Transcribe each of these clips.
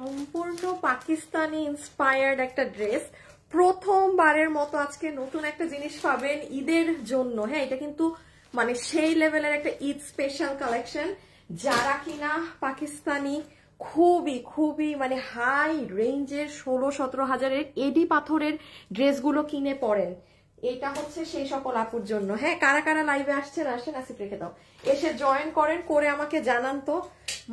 সম্পূর্ণ পাকিস্তানি ইন্সপায়ার্ড একটা ড্রেস, প্রথমবারের মতো আজকে নতুন একটা জিনিস পাবেন ঈদের জন্য। হ্যাঁ, এটা কিন্তু মানে সেই লেভেলের একটা ঈদ স্পেশাল কালেকশন। যারা কিনা পাকিস্তানি খুবই খুবই মানে হাই রেঞ্জের 16-17 হাজারের এডি পাথরের ড্রেসগুলো কিনে পরেন, এটা হচ্ছে সেই সকল আপুর জন্য। হ্যাঁ, কারা কারা লাইভে আসছেন আসেন, আসিফ রেখে দাও, এসে জয়েন করেন, করে আমাকে জানান তো।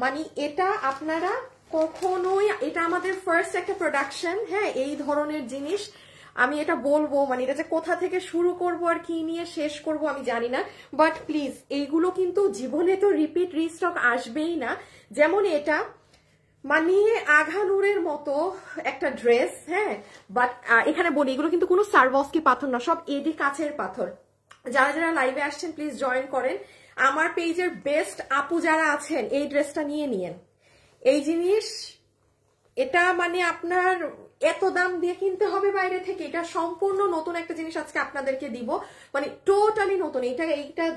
মানে এটা আপনারা কখনোই, এটা আমাদের ফার্স্ট একটা প্রোডাকশন। হ্যাঁ, এই ধরনের জিনিস আমি এটা বলবো, মানে এটা যে কোথা থেকে শুরু করব আর কি নিয়ে শেষ করব আমি জানি না, বাট প্লিজ এইগুলো কিন্তু জীবনে তো রিপিট রিস্টক আসবেই না। যেমন এটা মানে আঘানুরের মতো একটা ড্রেস। হ্যাঁ, বাট এখানে বলি এগুলো কিন্তু কোনো সারভস্কি পাথর না, সব এডি কাচের পাথর। যারা যারা লাইভে আসছেন প্লিজ জয়েন করেন। আমার পেজের বেস্ট আপু যারা আছেন এই ড্রেসটা নিয়ে নিয়েন। এই জিনিস এটা মানে আপনার এত দাম দিয়ে কিনতে হবে বাইরে থেকে, এটা সম্পূর্ণ নতুন একটা জিনিস আজকে আপনাদেরকে দিব, মানে টোটালি নতুন।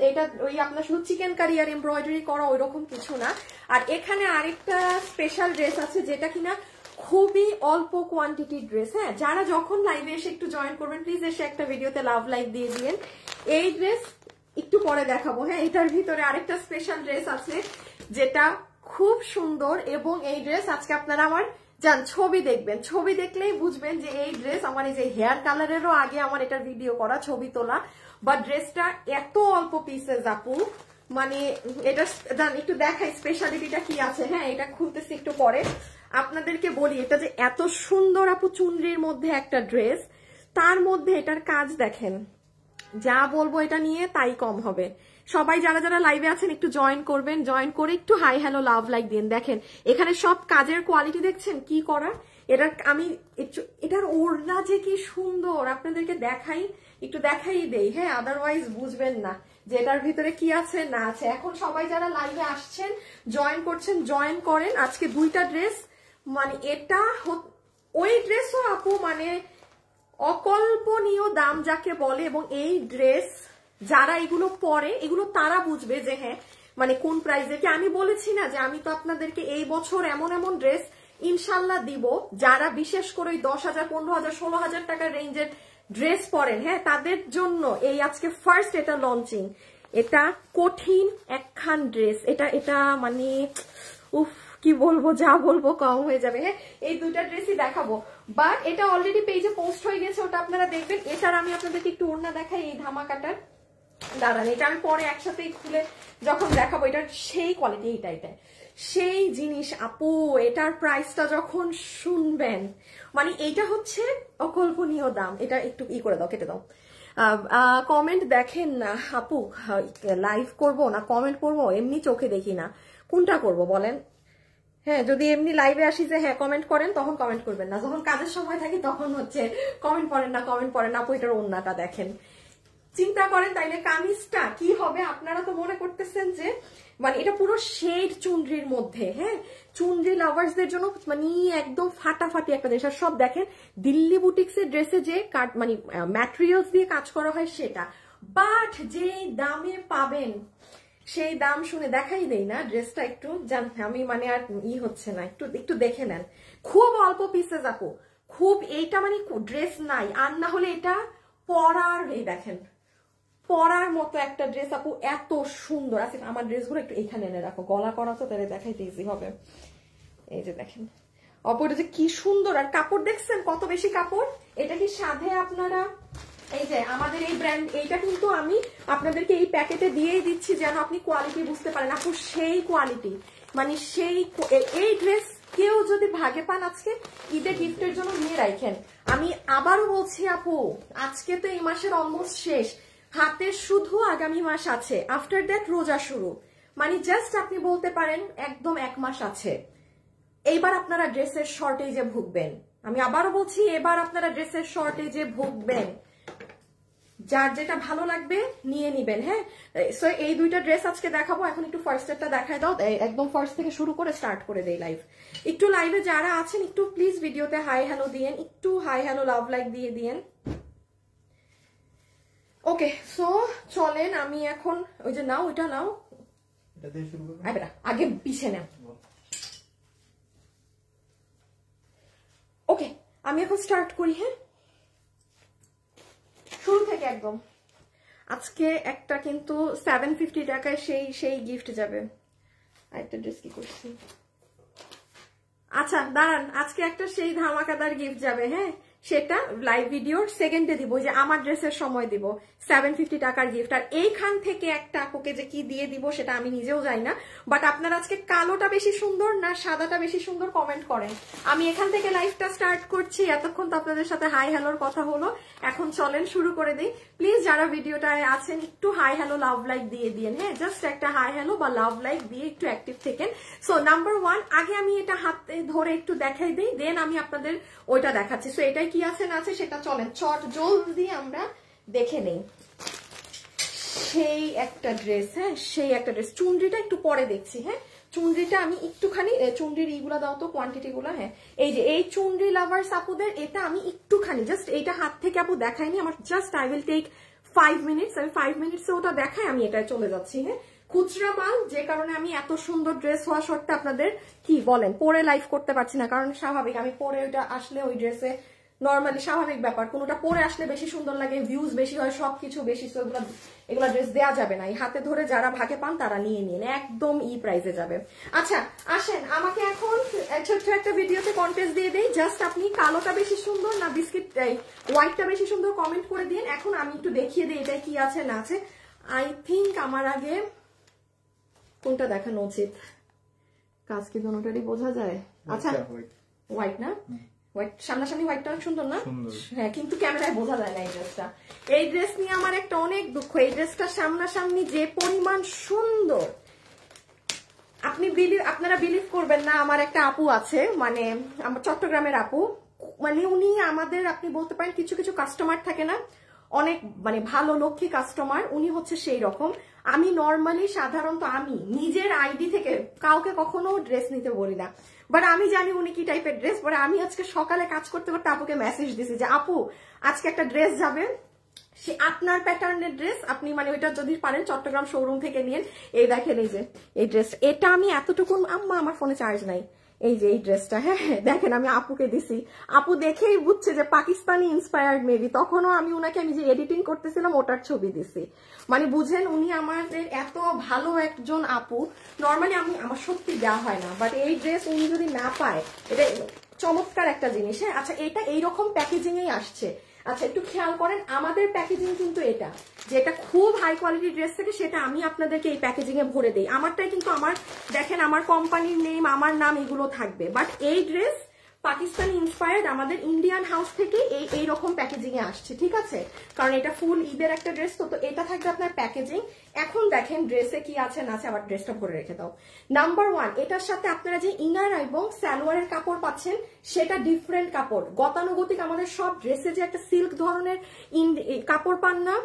এটা ওই আপনার শুধু চিকেন কারি আর এমব্রয়ডারি করা ওই রকম কিছু না। আর এখানে আরেকটা স্পেশাল ড্রেস আছে যেটা কিনা খুবই অল্প কোয়ান্টিটির ড্রেস। হ্যাঁ, যারা যখন লাইভে এসে একটু জয়েন করবেন প্লিজ এসে একটা ভিডিওতে লাভ লাইক দিয়ে দিবেন। এই ড্রেস একটু পরে দেখাবো। হ্যাঁ, এটার ভিতরে আরেকটা স্পেশাল ড্রেস আছে যেটা খুব সুন্দর, এবং এই ড্রেস আজকে আপনারা আমার যান ছবি দেখবেন, ছবি দেখলেই বুঝবেন যে এই ড্রেস আমার এই যে হেয়ার কালারেরও আগে আমার এটার ভিডিও করা, ছবি তোলা, বা ড্রেসটা এত অল্প পিসেস আপু, মানে এটা একটু দেখাই স্পেশালিটিটা কি আছে। হ্যাঁ, এটা খুলতেছি একটু পরে আপনাদেরকে বলি। এটা যে এত সুন্দর আপু চুনরির মধ্যে একটা ড্রেস, তার মধ্যে এটার কাজ দেখেন, যা বলবো এটা নিয়ে তাই কম হবে। সবাই যারা যারা লাইভে আছেন একটু জয়েন করবেন, জয়েন করে একটু হাই হ্যালো লাভ লাইক দিন। দেখেন এখানে সব কাজের কোয়ালিটি দেখছেন কি করা। এটার ওড়না যে কি সুন্দর, আপনাদেরকে দেখাই, একটু দেখাই দেই। হ্যাঁ, আদারওয়াইজ বুঝবেন না যে এটার ভিতরে কি আছে না আছে। এখন সবাই যারা লাইভে আসছেন জয়েন করছেন, জয়েন করেন। আজকে দুইটা ড্রেস, মানে এটা ওই ড্রেসও আপু মানে অকল্পনীয় দাম যাকে বলে, এবং এই ড্রেস যারা এগুলো পরে এগুলো তারা বুঝবে যে হ্যাঁ মানে কোন প্রাইসে কি। আমি বলেছি না যে আমি তো আপনাদেরকে এই বছর এমন এমন ড্রেস ইনশাল্লাহ দিব, যারা বিশেষ করে 10,000, 15,000, 16,000 টাকার রেঞ্জের ড্রেস পরেন। হ্যাঁ, তাদের জন্য এই আজকে ফার্স্ট এটা লঞ্চিং। এটা কঠিন একখান ড্রেস, এটা মানে উফ কি বলবো, যা বলবো কম হয়ে যাবে। হ্যাঁ, এই দুইটা ড্রেসই দেখাবো, বাট এটা অলরেডি পেজে পোস্ট হয়ে গেছে, ওটা আপনারা দেখবেন। এটার আমি আপনাদেরকে একটু ওড়না দেখাই, এই ধামাকাটার দাঁড়ান, এটা আমি পরে একসাথেই খুলে যখন দেখাবো। এটার সেই কোয়ালিটি, এটা সেই জিনিস আপু, এটার প্রাইসটা যখন শুনবেন মানে এইটা হচ্ছে অকল্পনীয় দাম। এটা একটু করে দাও, কেটে দাও। কমেন্ট দেখেন না আপু, লাইভ করব না কমেন্ট করবো, এমনি চোখে দেখি না, কোনটা করব বলেন। হ্যাঁ, যদি এমনি লাইভে আসি যে হ্যাঁ কমেন্ট করেন তখন কমেন্ট করবেন না, যখন কাজের সময় থাকি তখন হচ্ছে কমেন্ট করেন না আপু এটার ওড়নাটা দেখেন। চিন্তা করেন তাইলে কামিজটা কি হবে। আপনারা তো মনে করতেছেন যে মানে এটা পুরো শেড চুনরির মধ্যে। হ্যাঁ, চুনরি লাভার্সদের জন্য মানে একদম ফাটাফাটি একটা জিনিস। আর সব দেখেন দিল্লি বুটিক্সের ড্রেসে যে মানে ম্যাটেরিয়ালস দিয়ে কাজ করা হয় সেটা, বাট যে দামে পাবেন সেই দাম শুনে দেখাই দেই না ড্রেসটা একটু জান, আমি মানে আর হচ্ছে না, একটু দেখে নেন। খুব অল্প পিসেস আপু, খুব এইটা মানে ড্রেস নাই, আর না হলে এটা পরার, এই দেখেন পরার মতো একটা ড্রেস আপু, এত সুন্দর আছে। আমার ড্রেসগুলো একটু এখানে এনে রাখো, গলা করা তো তাহলে দেখাইতে ইজি হবে। এই যে দেখেন আপু, এটা যে কি সুন্দর, আর কাপড় দেখছেন কত বেশি কাপড়। এটা কি সাধে আপনারা এই যে আমাদের এই ব্র্যান্ড, এইটা কিন্তু আমি আপনাদেরকে এই প্যাকেটে দিয়েই দিচ্ছি যেন আপনি কোয়ালিটি বুঝতে পারেন আপু, সেই কোয়ালিটি মানে সেই। এই ড্রেস কেউ যদি ভাগে পান আজকে ঈদের গিফটের জন্য নিয়ে রাখেন। আমি আবারও বলছি আপু, আজকে তো এই মাসের অলমোস্ট শেষ, হাতে শুধু আগামী মাস আছে, আফটার দ্যাট রোজা শুরু, মানে জাস্ট আপনি বলতে পারেন একদম 1 মাস আছে। এইবার আপনারা ড্রেসের শর্টেজে ভুগবেন, আমি আবারও বলছি এবার আপনারা ড্রেসের শর্টেজে ভুগবেন। যার যেটা ভালো লাগবে নিয়ে নিবেন। হ্যাঁ, সো এই দুইটা ড্রেস আজকে দেখাবো। এখন একটু ফার্স্টেরটা দেখায় দাও, একদম ফার্স্ট থেকে শুরু করে স্টার্ট করে দেই লাইভ। একটু লাইভে যারা আছেন একটু প্লিজ ভিডিওতে হাই হ্যালো দিয়েন, একটু হাই হ্যালো লাভ লাইক দিয়ে দিয়েন। ওকে, সো চলেন আমি এখন ওই যে নাও, ওইটা নাও, আগে পিছে নাও। আমি এখন স্টার্ট করি। হ্যাঁ, শুরু থেকে একদম। আজকে একটা কিন্তু 750 টাকায় সেই গিফট যাবে। আরেকটা ড্রেস কি করছি, আচ্ছা দাঁড়ান, আজকে একটা সেই ধামাকাদার গিফট যাবে। হ্যাঁ, সেটা লাইভ ভিডিওর সেকেন্ডে দিব, যে আমার ড্রেসের সময় দিব 750 টাকার গিফট। আর এইখান থেকে একটা আপুকে যে কি দিয়ে দিব সেটা আমি নিজেও জানি না, বাট আপনারা আজকে কালোটা বেশি সুন্দর না সাদাটা বেশি সুন্দর কমেন্ট করেন। আমি এখান থেকে লাইভটা স্টার্ট করছি। এতক্ষণ তো আপনাদের সাথে হাই হ্যালোর কথা হলো, এখন চলেন শুরু করে দিই। প্লিজ যারা ভিডিওটায় আছেন একটু হাই হ্যালো লাভ লাইক দিয়ে দিন। হ্যাঁ, জাস্ট একটা হাই হ্যালো বা লাভ লাইক দিয়ে একটু অ্যাক্টিভ থেকেন। সো নাম্বার 1, আগে আমি এটা হাতে ধরে একটু দেখাই দিই, দেন আমি আপনাদের ওইটা দেখাচ্ছি। সো এটাই কি আছে না আছে সেটা চলেন চট জলদি আমরা দেখে নেই। সেই একটা ড্রেস, হ্যাঁ সেই একটা ড্রেস। চুনরিটা একটু পরে দেখছি। হ্যাঁ, চুনরিটা আমি একটুখানি, চুনরির ইগুলা দাও তো, কোয়ান্টিটি গুলা। হ্যাঁ, এই যে এই চুনরি লাভার্স আপুদের এটা আমি একটুখানি জাস্ট এইটা হাত থেকে আপু দেখাইনি আমার, just I will take 5 minutes. আমি 5 মিনিটসে ওটা দেখাই, আমি এটাই চলে যাচ্ছি। হ্যাঁ, খুচরা মাল, যে কারণে আমি এত সুন্দর ড্রেস হওয়া সত্ত্বে আপনাদের কি বলেন পরে লাইভ করতে পারছি না, কারণ স্বাভাবিক আমি পরে ওইটা আসলে ওই ড্রেসে নর্মালি স্বাভাবিক ব্যাপার, কোনোটা পরে আসলে বেশি সুন্দর লাগে, ভিউজ বেশি হয়, সবকিছু বেশি। তো এগুলা ড্রেস দেওয়া যাবে না, এই হাতে ধরে যারা ভাগে পান তারা নিয়ে নিন, একদম প্রাইসে যাবে। আচ্ছা আসেন, আমাকে এখন ছোট্ট একটা ভিডিওতে কন্টেস্ট দিয়ে দেই, জাস্ট আপনি কালোটা বেশি সুন্দর না বিস্কিট হোয়াইটটা বেশি সুন্দর কমেন্ট করে দিন। এখন আমি একটু দেখিয়ে দিই এটা কি আছে না আছে। আই থিঙ্ক আমার আগে কোনটা দেখানো উচিত, কাজ কি দুটোটারই বোঝা যায়। আচ্ছা হোয়াইট না, হোয়াইট সামনাসামনি হোয়াইটটা অনেক সুন্দর না? হ্যাঁ, কিন্তু ক্যামেরায় বোঝা যায় না এই ড্রেসটা। এই ড্রেস নিয়ে আমার একটা অনেক দুঃখ, এই ড্রেসটা সামনাসামনি যে পরিমাণ সুন্দর, আপনারা বিলিভ করবেন না। আমার একটা আপু আছে, মানে আমার চট্টগ্রামের আপু, মানে উনি আমাদের, আপনি বলতে পারেন কিছু কিছু কাস্টমার থাকে না অনেক মানে ভালো লক্ষ্মী কাস্টমার, উনি হচ্ছে সেই রকম। আমি নর্মালি সাধারণত আমি নিজের আইডি থেকে কাউকে কখনো ড্রেস নিতে বলি না, বাট আমি জানি উনি কি টাইপের ড্রেস পরে। আমি আজকে সকালে কাজ করতে করতে আপুকে মেসেজ দিছি যে আপু আজকে একটা ড্রেস যাবে, সে আপনার প্যাটার্নের ড্রেস, আপনি মানে ওইটা যদি পারেন চট্টগ্রাম শোরুম থেকে নিন। এই দেখেন এই যে এই ড্রেস, এটা আমি এতটুকু, আম্মা আমার ফোনে চার্জ নাই, এই যে এই ড্রেসটা, হ্যাঁ দেখেন আমি আপুকে দিছি, আপু দেখেই বুঝছে যে পাকিস্তানি ইন্সপায়ার্ড মেবি। তখনও আমি উনাকে, আমি যে এডিটিং করতেছিলাম ওটার ছবি দিছি, মানে বুঝেন উনি আমাদের এত ভালো একজন আপু। নর্মালি আমার সত্যি দেওয়া হয় না, বাট এই ড্রেস উনি যদি না পায়, এটা চমৎকার একটা জিনিস। হ্যাঁ, আচ্ছা এটা এইরকম প্যাকেজিং এই আসছে। আচ্ছা একটু খেয়াল করেন, আমাদের প্যাকেজিং কিন্তু এটা, যেটা খুব হাই কোয়ালিটি ড্রেস থেকে সেটা আমি আপনাদেরকে এই প্যাকেজিং এ ভরে দেই। আমারটাই কিন্তু আমার দেখেন আমার কোম্পানির নেম, আমার নাম এগুলো থাকবে, বাট এই ড্রেস পাকিস্তানি ইন্সপায়ার্ড আমাদের ইন্ডিয়ান হাউস থেকে এইরকম প্যাকেজিং এ আসছে, ঠিক আছে? কারণ এটা ফুল ঈদের একটা ড্রেস, তো এটা থাকবে আপনার প্যাকেজিং। এখন দেখেন ড্রেসে কি আছে না আছে, আবার ড্রেসটা ভরে রেখে দাও। নাম্বার 1, এটার সাথে আপনারা যে ইনার এবং সালোয়ারের কাপড় পাচ্ছেন সেটা ডিফারেন্ট কাপড়, গতানুগতিক আমাদের সব ড্রেসে যে একটা সিল্ক ধরনের কাপড় পান না,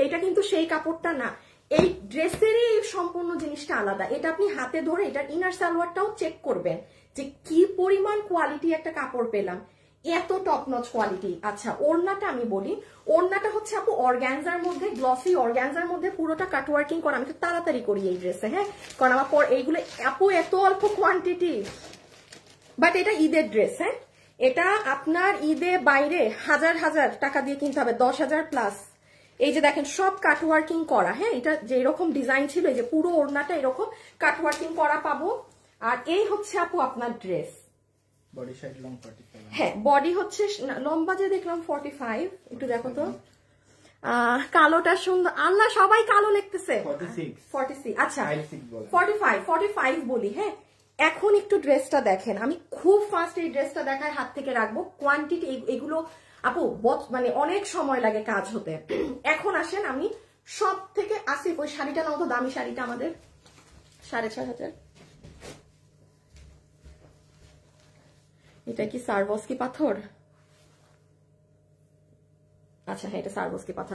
এটা কিন্তু সেই কাপড়টা না। এই ড্রেসেরই সম্পূর্ণ জিনিসটা আলাদা। এটা আপনি হাতে ধরে এটার ইনার সালোয়ারটাও চেক করবেন যে কি পরিমাণ কোয়ালিটি একটা কাপড় পেলাম, এত টপ নচ কোয়ালিটি। আচ্ছা ওড়নাটা আমি বলি, ওড়নাটা হচ্ছে আপু অর্গানজার মধ্যে, গ্লসি অর্গানজার মধ্যে পুরোটা কাটওয়ার্কিং করা। আমি তো তাড়াতাড়ি করি এই ড্রেসে, হ্যাঁ, কারণ আমার পর এইগুলো আপু এত অল্প কোয়ান্টিটি, বাট এটা ঈদের ড্রেস। হ্যাঁ, এটা আপনার ঈদে বাইরে হাজার হাজার টাকা দিয়ে কিনতে হবে, 10,000 প্লাস। এই যে দেখেন সব কাটওয়ার্কিং করা। হ্যাঁ, এটা যে এরকম ডিজাইন ছিল, এই যে পুরো ওড়নাটা এরকম কাটওয়ার্কিং করা পাবো। আর এই হচ্ছে আপু আপনার ড্রেস, বডি সাইজ লং 45। হ্যাঁ, বডি হচ্ছে লম্বা যে দেখলাম 45, একটু দেখো তো। কালোটা সুন্দর, আল্লাহ সবাই কালো লিখতেছে। 46 আচ্ছা 45 বলি। হ্যাঁ, এখন একটু ড্রেসটা দেখেন, আমি খুব ফাস্ট এই ড্রেসটা দেখায় হাত থেকে রাখবো। কোয়ান্টিটি এগুলো আপু মানে অনেক সময় লাগে কাজ হতে। এখন আসেন আমি সব থেকে আসিফ ওই শাড়িটা নাও তো, দামি শাড়িটা আমাদের 6,500। এটা কি সারবস্কি পাথর? আচ্ছা হ্যাঁ, এটা সারবস্কি পাথর।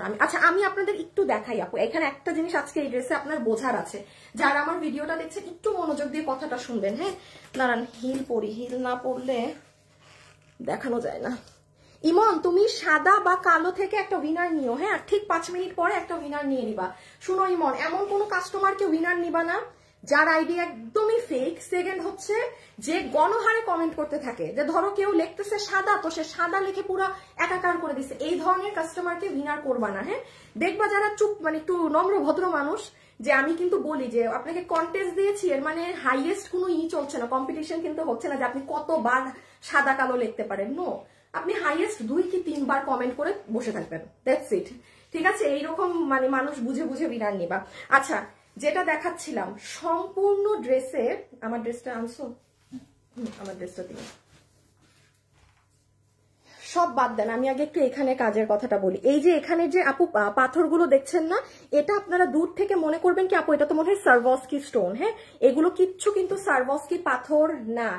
আমি আপনাদের একটু দেখাই আপু, এখানে একটা জিনিস আজকে এই ড্রেসে আপনার বোঝার আছে। যারা আমার ভিডিওটা দেখছেন একটু মনোযোগ দিয়ে কথাটা শুনবেন। হ্যাঁ, দাঁড়ান হিল পরি, হিল না পরলে দেখানো যায় না। ইমন তুমি সাদা বা কালো থেকে একটা উইনার নিও। হ্যাঁ, ঠিক 5 মিনিট পরে একটা উইনার নিয়ে নিবা। শুনো ইমন, এমন কোনো কাস্টমারকে উইনার নিবা না যার আইডি একদমই ফেক। সেকেন্ড হচ্ছে যে গণহারে কমেন্ট করতে থাকে, যে ধরো কেউ লিখতেছে সাদা, তো সে সাদা লিখে পুরো একাকার করে দিচ্ছে। এই ধরনের কাস্টমারকে উইনার করবা না। হ্যাঁ, দেখবা যারা চুপ মানে একটু নম্র ভদ্র মানুষ, যে আমি কিন্তু বলি যে আপনাকে কন্টেস্ট দিয়েছি, এর মানে হাইয়েস্ট কোনো চলছে না, কম্পিটিশন কিন্তু হচ্ছে না যে আপনি কতবার সাদা কালো লিখতে পারেন। নো, আপনি হাইয়েস্ট 2 কি 3 বার কমেন্ট করে বসে থাকবেন, দ্যাটস ইট। ঠিক আছে, এইরকম মানে মানুষ বুঝে বুঝে বিনার নিবা। আচ্ছা, যেটা দেখাচ্ছিলাম সম্পূর্ণ ড্রেসের, আমার ড্রেসটা আনছো, আমার ড্রেসটা দিন, সব বাদ দেন, আমি আগে একটু এখানে কাজের কথাটা বলি। এই যে এখানে যে আপু পাথরগুলো দেখছেন না, এটা আপনারা দূর থেকে মনে করবেন কি আপু এটা তো মনে হয় সারভস্কি স্টোন। হ্যাঁ, এগুলো কিচ্ছু কিন্তু সারভস্কি পাথর না,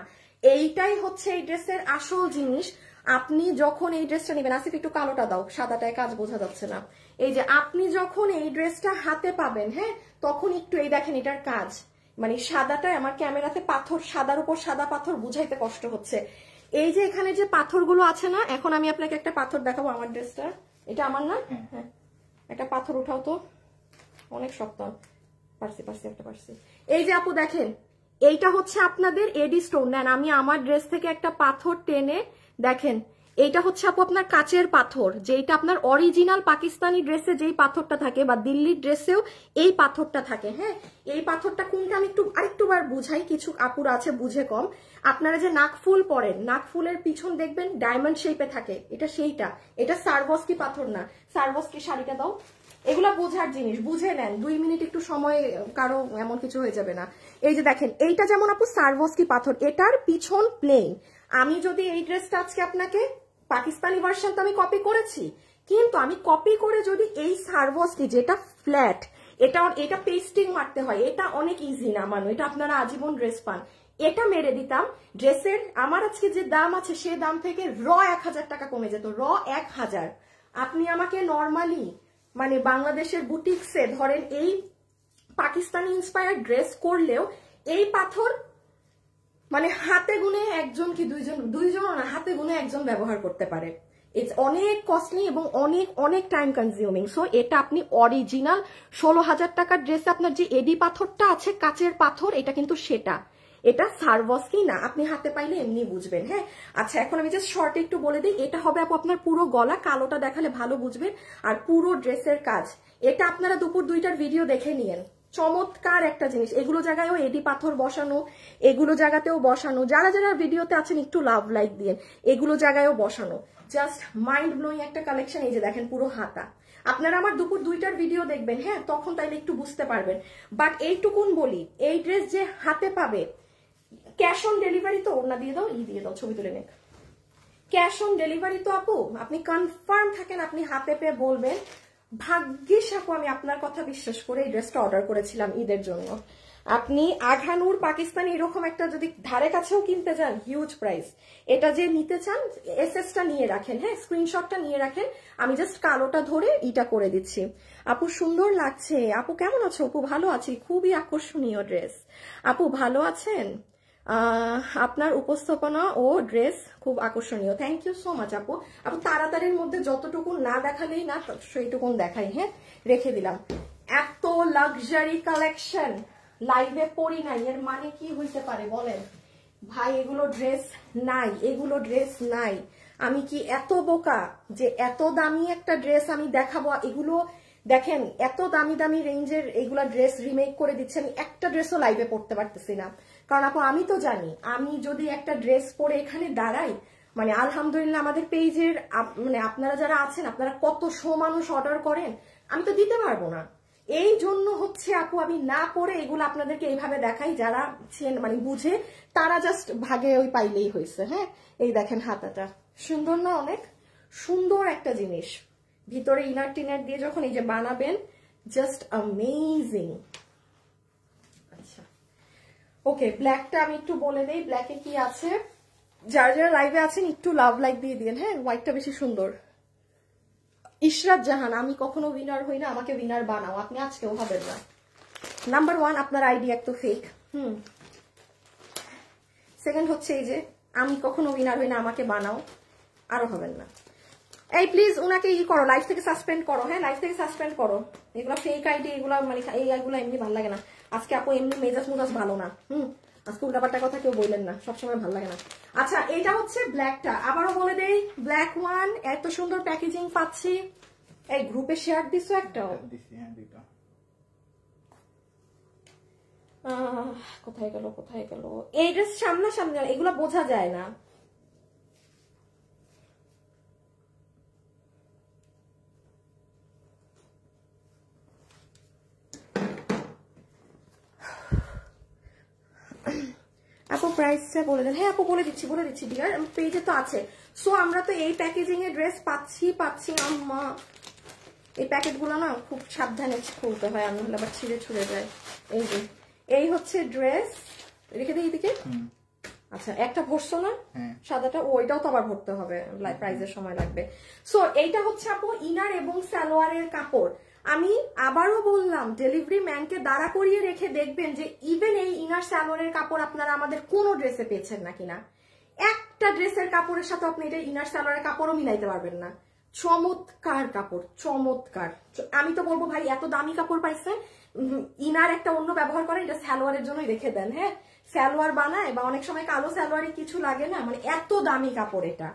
এইটাই হচ্ছে এই ড্রেসের আসল জিনিস। আপনি যখন এই ড্রেসটা নেবেন, আসিফ একটু কালোটা দাও, সাদাটায় কাজ বোঝা যাচ্ছে না। এই যে আপনি যখন এই ড্রেসটা হাতে পাবেন, হ্যাঁ, তখন একটু এই দেখেন এটার কাজ, মানে সাদাটায় আমার ক্যামেরাতে পাথর, সাদার উপর সাদা পাথর বুঝাইতে কষ্ট হচ্ছে। এই যে এখানে যে পাথরগুলো আছে না, এখন আমি আপনাকে একটা পাথর দেখাবো। আমার ড্রেসটা, এটা আমার না, হ্যাঁ, একটা পাথর উঠাও তো, অনেক শক্ত, পারছি একটা পারছি। এই যে আপু দেখেন, এইটা হচ্ছে আপনাদের এডি স্টোন। নেন, আমি আমার ড্রেস থেকে একটা পাথর টেনে দেখেন, এইটা হচ্ছে আপু আপনার কাচের পাথর, যেটা আপনার অরিজিনাল পাকিস্তানি ড্রেসে যেই পাথরটা থাকে বা দিল্লির ড্রেসেও এই পাথরটা থাকে। হ্যাঁ, এই পাথরটা কোনটা আমি আরেকটুবার বুঝাই, কিছু আপুর আছে বুঝে কম। আপনারা যে নাকফুল পরেন, নাকফুলের পিছন দেখবেন ডায়মন্ড শেপে থাকে, এটা সেইটা, এটা সারভস্কি পাথর না। সারভস্কি শাড়িটা দাও, এগুলা বোঝার জিনিস, বুঝে নেন, 2 মিনিট একটু সময়, কারো এমন কিছু হয়ে যাবে না। এই যে দেখেন, এইটা যেমন আপু সারভস্কি পাথর, এটার পিছন প্লেন। আমি যদি এই ড্রেসটা আজকে আপনাকে, পাকিস্তানি ভার্সন তো আমি কপি করেছি, কিন্তু আমি কপি করে যদি এই সারভস্কি যেটা ফ্ল্যাট, এটা পেস্টিং মারতে হয়, এটা অনেক ইজি না মানু, এটা আপনারা আজীবন ড্রেস পান, এটা মেরে দিতাম, ড্রেসের আমার আজকে যে দাম আছে সে দাম থেকে 1000 টাকা কমে যেত, 1000। আপনি আমাকে নর্মালি মানে বাংলাদেশের বুটিক্সে ধরেন এই পাকিস্তানি ইন্সপায়ার্ড ড্রেস করলেও এই পাথর মানে হাতে গুনে একজন কি দুইজনও না, হাতে গুনে একজন ব্যবহার করতে পারে। ইটস অনেক কস্টলি এবং অনেক অনেক টাইম কনজিউমিং। সো এটা আপনি অরিজিনাল 16,000 টাকার ড্রেসে আপনার যে এডি পাথরটা আছে কাচের পাথর, এটা কিন্তু সেটা, এটা সারভস্কি না, আপনি হাতে পাইলে এমনি বুঝবেন। হ্যাঁ, আচ্ছা, এখন আমি জাস্ট শর্টে একটু বলে দিই, এটা হবে আপু আপনার পুরো গলা, কালোটা দেখালে ভালো বুঝবেন, আর পুরো ড্রেসের কাজ। এটা আপনারা দুপুর 2টার ভিডিও দেখে নিয়েন, চমৎকার একটা জিনিস। এগুলো জায়গায়ও এডি পাথর বসানো, এগুলো জায়গাতেও বসানো, যারা যারা ভিডিওতে আছেন একটু লাভ লাইক দিয়েন, এগুলো জায়গায়ও বসানো, জাস্ট মাইন্ড ব্লোয়িং একটা কালেকশন। এই যে দেখেন পুরো হাতা, আপনারা আমার দুপুর 2টার ভিডিও দেখবেন, হ্যাঁ, তখন তাইলে একটু বুঝতে পারবেন। বাট এইটুকুন বলি, এই ড্রেস যে হাতে পাবে, ক্যাশ অন ডেলিভারি তো, ওড়না দিয়ে দাও, দিয়ে দাও, ছবি তুলে নেক, ক্যাশ অন ডেলিভারি তো আপু আপনি কনফার্ম থাকেন, আপনি হাতে পেয়ে বলবেন ভাগ্যিস আপু আমি আপনার কথা বিশ্বাস করে এই ড্রেসটা অর্ডার করেছিলাম ঈদের জন্য। আপনি আঘানুর পাকিস্তানি এরকম একটা যদি ধারে কাছেও কিনতে যান, হিউজ প্রাইস। এটা যে নিতে চান এসএসটা নিয়ে রাখেন, হ্যাঁ, স্ক্রিনশটটা নিয়ে রাখেন, আমি জাস্ট কালোটা ধরে ইটা করে দিচ্ছি। আপু সুন্দর লাগছে, আপু কেমন আছো? আপু ভালো আছি, খুবই আকর্ষণীয় ড্রেস। আপু ভালো আছেন? আপনার উপস্থাপনা ও ড্রেস খুব আকর্ষণীয়, থ্যাংক ইউ সো মাচ আপু। আপু তাড়াতাড়ির মধ্যে যতটুকু না দেখালেই না, সেইটুকুন দেখাই, হ্যাঁ, রেখে দিলাম। এত লাক্সারি কালেকশন লাইভে পড়ি নাই, এর মানে কি হইতে পারে বলেন ভাই? এগুলো ড্রেস নাই, এগুলো ড্রেস নাই। আমি কি এত বোকা যে এত দামি একটা ড্রেস আমি দেখাবো? এগুলো দেখেন, এত দামি দামি রেঞ্জের এগুলা ড্রেস রিমেক করে দিচ্ছে, আমি একটা ড্রেসও লাইভে পড়তে পারতেছি না। কারণ আপু আমি তো জানি, আমি যদি একটা ড্রেস পরে এখানে দাঁড়াই, মানে আলহামদুলিল্লাহ আমাদের পেজের মানে আপনারা যারা আছেন, আপনারা কত মানুষ অর্ডার করেন, আমি তো দিতে পারবো না। এই জন্য হচ্ছে আপু আমি না পরে এগুলো আপনাদেরকে এইভাবে দেখাই, যারা মানে বুঝে তারা জাস্ট ভাগে ওই পাইলেই হয়েছে। হ্যাঁ, এই দেখেন হাতাটা সুন্দর না? অনেক সুন্দর একটা জিনিস, ভিতরে ইনার টিনার দিয়ে যখন এই যে বানাবেন, জাস্ট অ্যামেজিং। আচ্ছা ওকে, ব্ল্যাকটা আমি একটু বলে দেই, ব্ল্যাকে কি আছে। যারা যারা লাইভে আছেন একটু লাভ লাইক দিয়ে দিন, হ্যাঁ, হোয়াইটটা বেশি সুন্দর। ইশরাত জাহান, আমি কখনো উইনার হই না, আমাকে উইনার বানাও, আপনি আজকেও হবেন না। নাম্বার 1 আপনার আইডি একটু ফেক। সেকেন্ড হচ্ছে এই যে আমি কখনো উইনার হই না, আমাকে বানাও, আরো হবেন না। এই প্লিজ ওনাকে ই করো, লাইফ থেকে সাসপেন্ড করো, হ্যাঁ, লাইফ থেকে সাসপেন্ড করো। এগুলো ফেক আইডি, এগুলো মানে এইগুলো এমনি ভালো লাগে না। আজকে আপু এমনি মেজাজ মুজাজ ভালো না। আজকে উল্টাপাল্টা কথা কেউ বললেন না, সবসময় ভালো লাগে না। আচ্ছা এটা হচ্ছে ব্ল্যাকটা, আবারও বলে দেই ব্ল্যাক ওয়ান, এত সুন্দর প্যাকেজিং পাচ্ছি। এই গ্রুপে শেয়ার দিছো একটাও? কোথায় গেল কোথায় গেল? এই ড্রেস সামনাসামনি, এগুলো বোঝা যায় না। আপু প্রাইসটা বলে দেন। হ্যাঁ আপু বলে দিচ্ছি ডিয়ার, পেজে তো আছে। সো আমরা তো এই প্যাকেজিং এর ড্রেস পাচ্ছি আম্মা। এই প্যাকেটগুলো না খুব সাবধানে খুলতে হয়, আমি হলে আবার ছিঁড়ে ছুড়ে যায়। এই যে এই হচ্ছে ড্রেস, রেখে দিই এদিকে। আচ্ছা একটা ভরছো না সাদাটা, ওইটাও তো আবার ভরতে হবে, প্রাইজের সময় লাগবে। সো এইটা হচ্ছে আপু ইনার এবং সালোয়ারের কাপড়। আমি আবারও বললাম, ডেলিভারি ম্যানকে দাঁড়া করিয়ে রেখে দেখবেন যে ইভেন এই ইনার সালোয়ারের কাপড় আপনারা আমাদের কোনো ড্রেসে পেয়েছেন না কিনা। একটা ড্রেসের কাপড়ের সাথে আপনি এটা ইনার সালোয়ারের কাপড়ও মিলাইতে পারবেন না। চমৎকার কাপড়, চমৎকার। আমি তো বলবো ভাই এত দামি কাপড় পাইছে, ইনার একটা অন্য ব্যবহার করেন, এটা সালোয়ারের জন্যই রেখে দেন। হ্যাঁ সালোয়ার বানায় বা অনেক সময় কালো সালোয়ারে কিছু লাগে না, মানে এত দামি কাপড় এটা,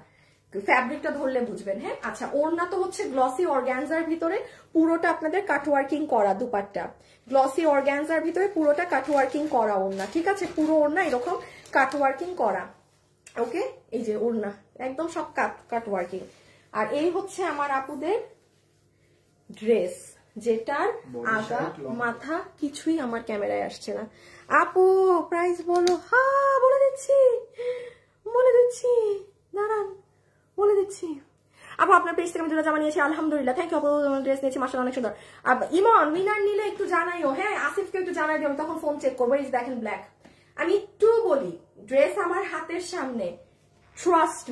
ফ্যাব্রিকটা ধরলে বুঝবেন। হ্যাঁ আচ্ছা ওড়না তো হচ্ছে গ্লসি অর্গানজার ভিতরে পুরোটা আপনাদের কাটওয়ার্কিং করা, দুপাট্টা গ্লসি অর্গানজার ভিতরে পুরোটা কাটওয়ার্কিং করা ওড়না, ঠিক আছে, পুরো ওড়না এরকম কাটওয়ার্কিং করা। ওকে এই যে ওড়না একদম সব কাটওয়ার্কিং। আর এই হচ্ছে আমার আপুদের ড্রেস, যেটার আগা মাথা কিছুই আমার ক্যামেরায় আসছে না। আপু প্রাইস বলো। হ্যাঁ বলে দিচ্ছি দাঁড়ান বলে দিচ্ছি। আপু আপনার পেজ থেকে আমি দুটো জামা নিয়েছি, আলহামদুলিল্লাহ, থ্যাংক ইউ আপু। ড্রেস নিয়েছি মাশাআল্লাহ অনেক সুন্দর। ইমন উইনার নিলে একটু জানাইও। হ্যাঁ আসিফকে একটু জানাই দিও, আমি তখন ফোন চেক করবো। এই যে দেখেন ব্ল্যাক, আমি একটু বলি ড্রেস আমার হাতের সামনে, ট্রাস্ট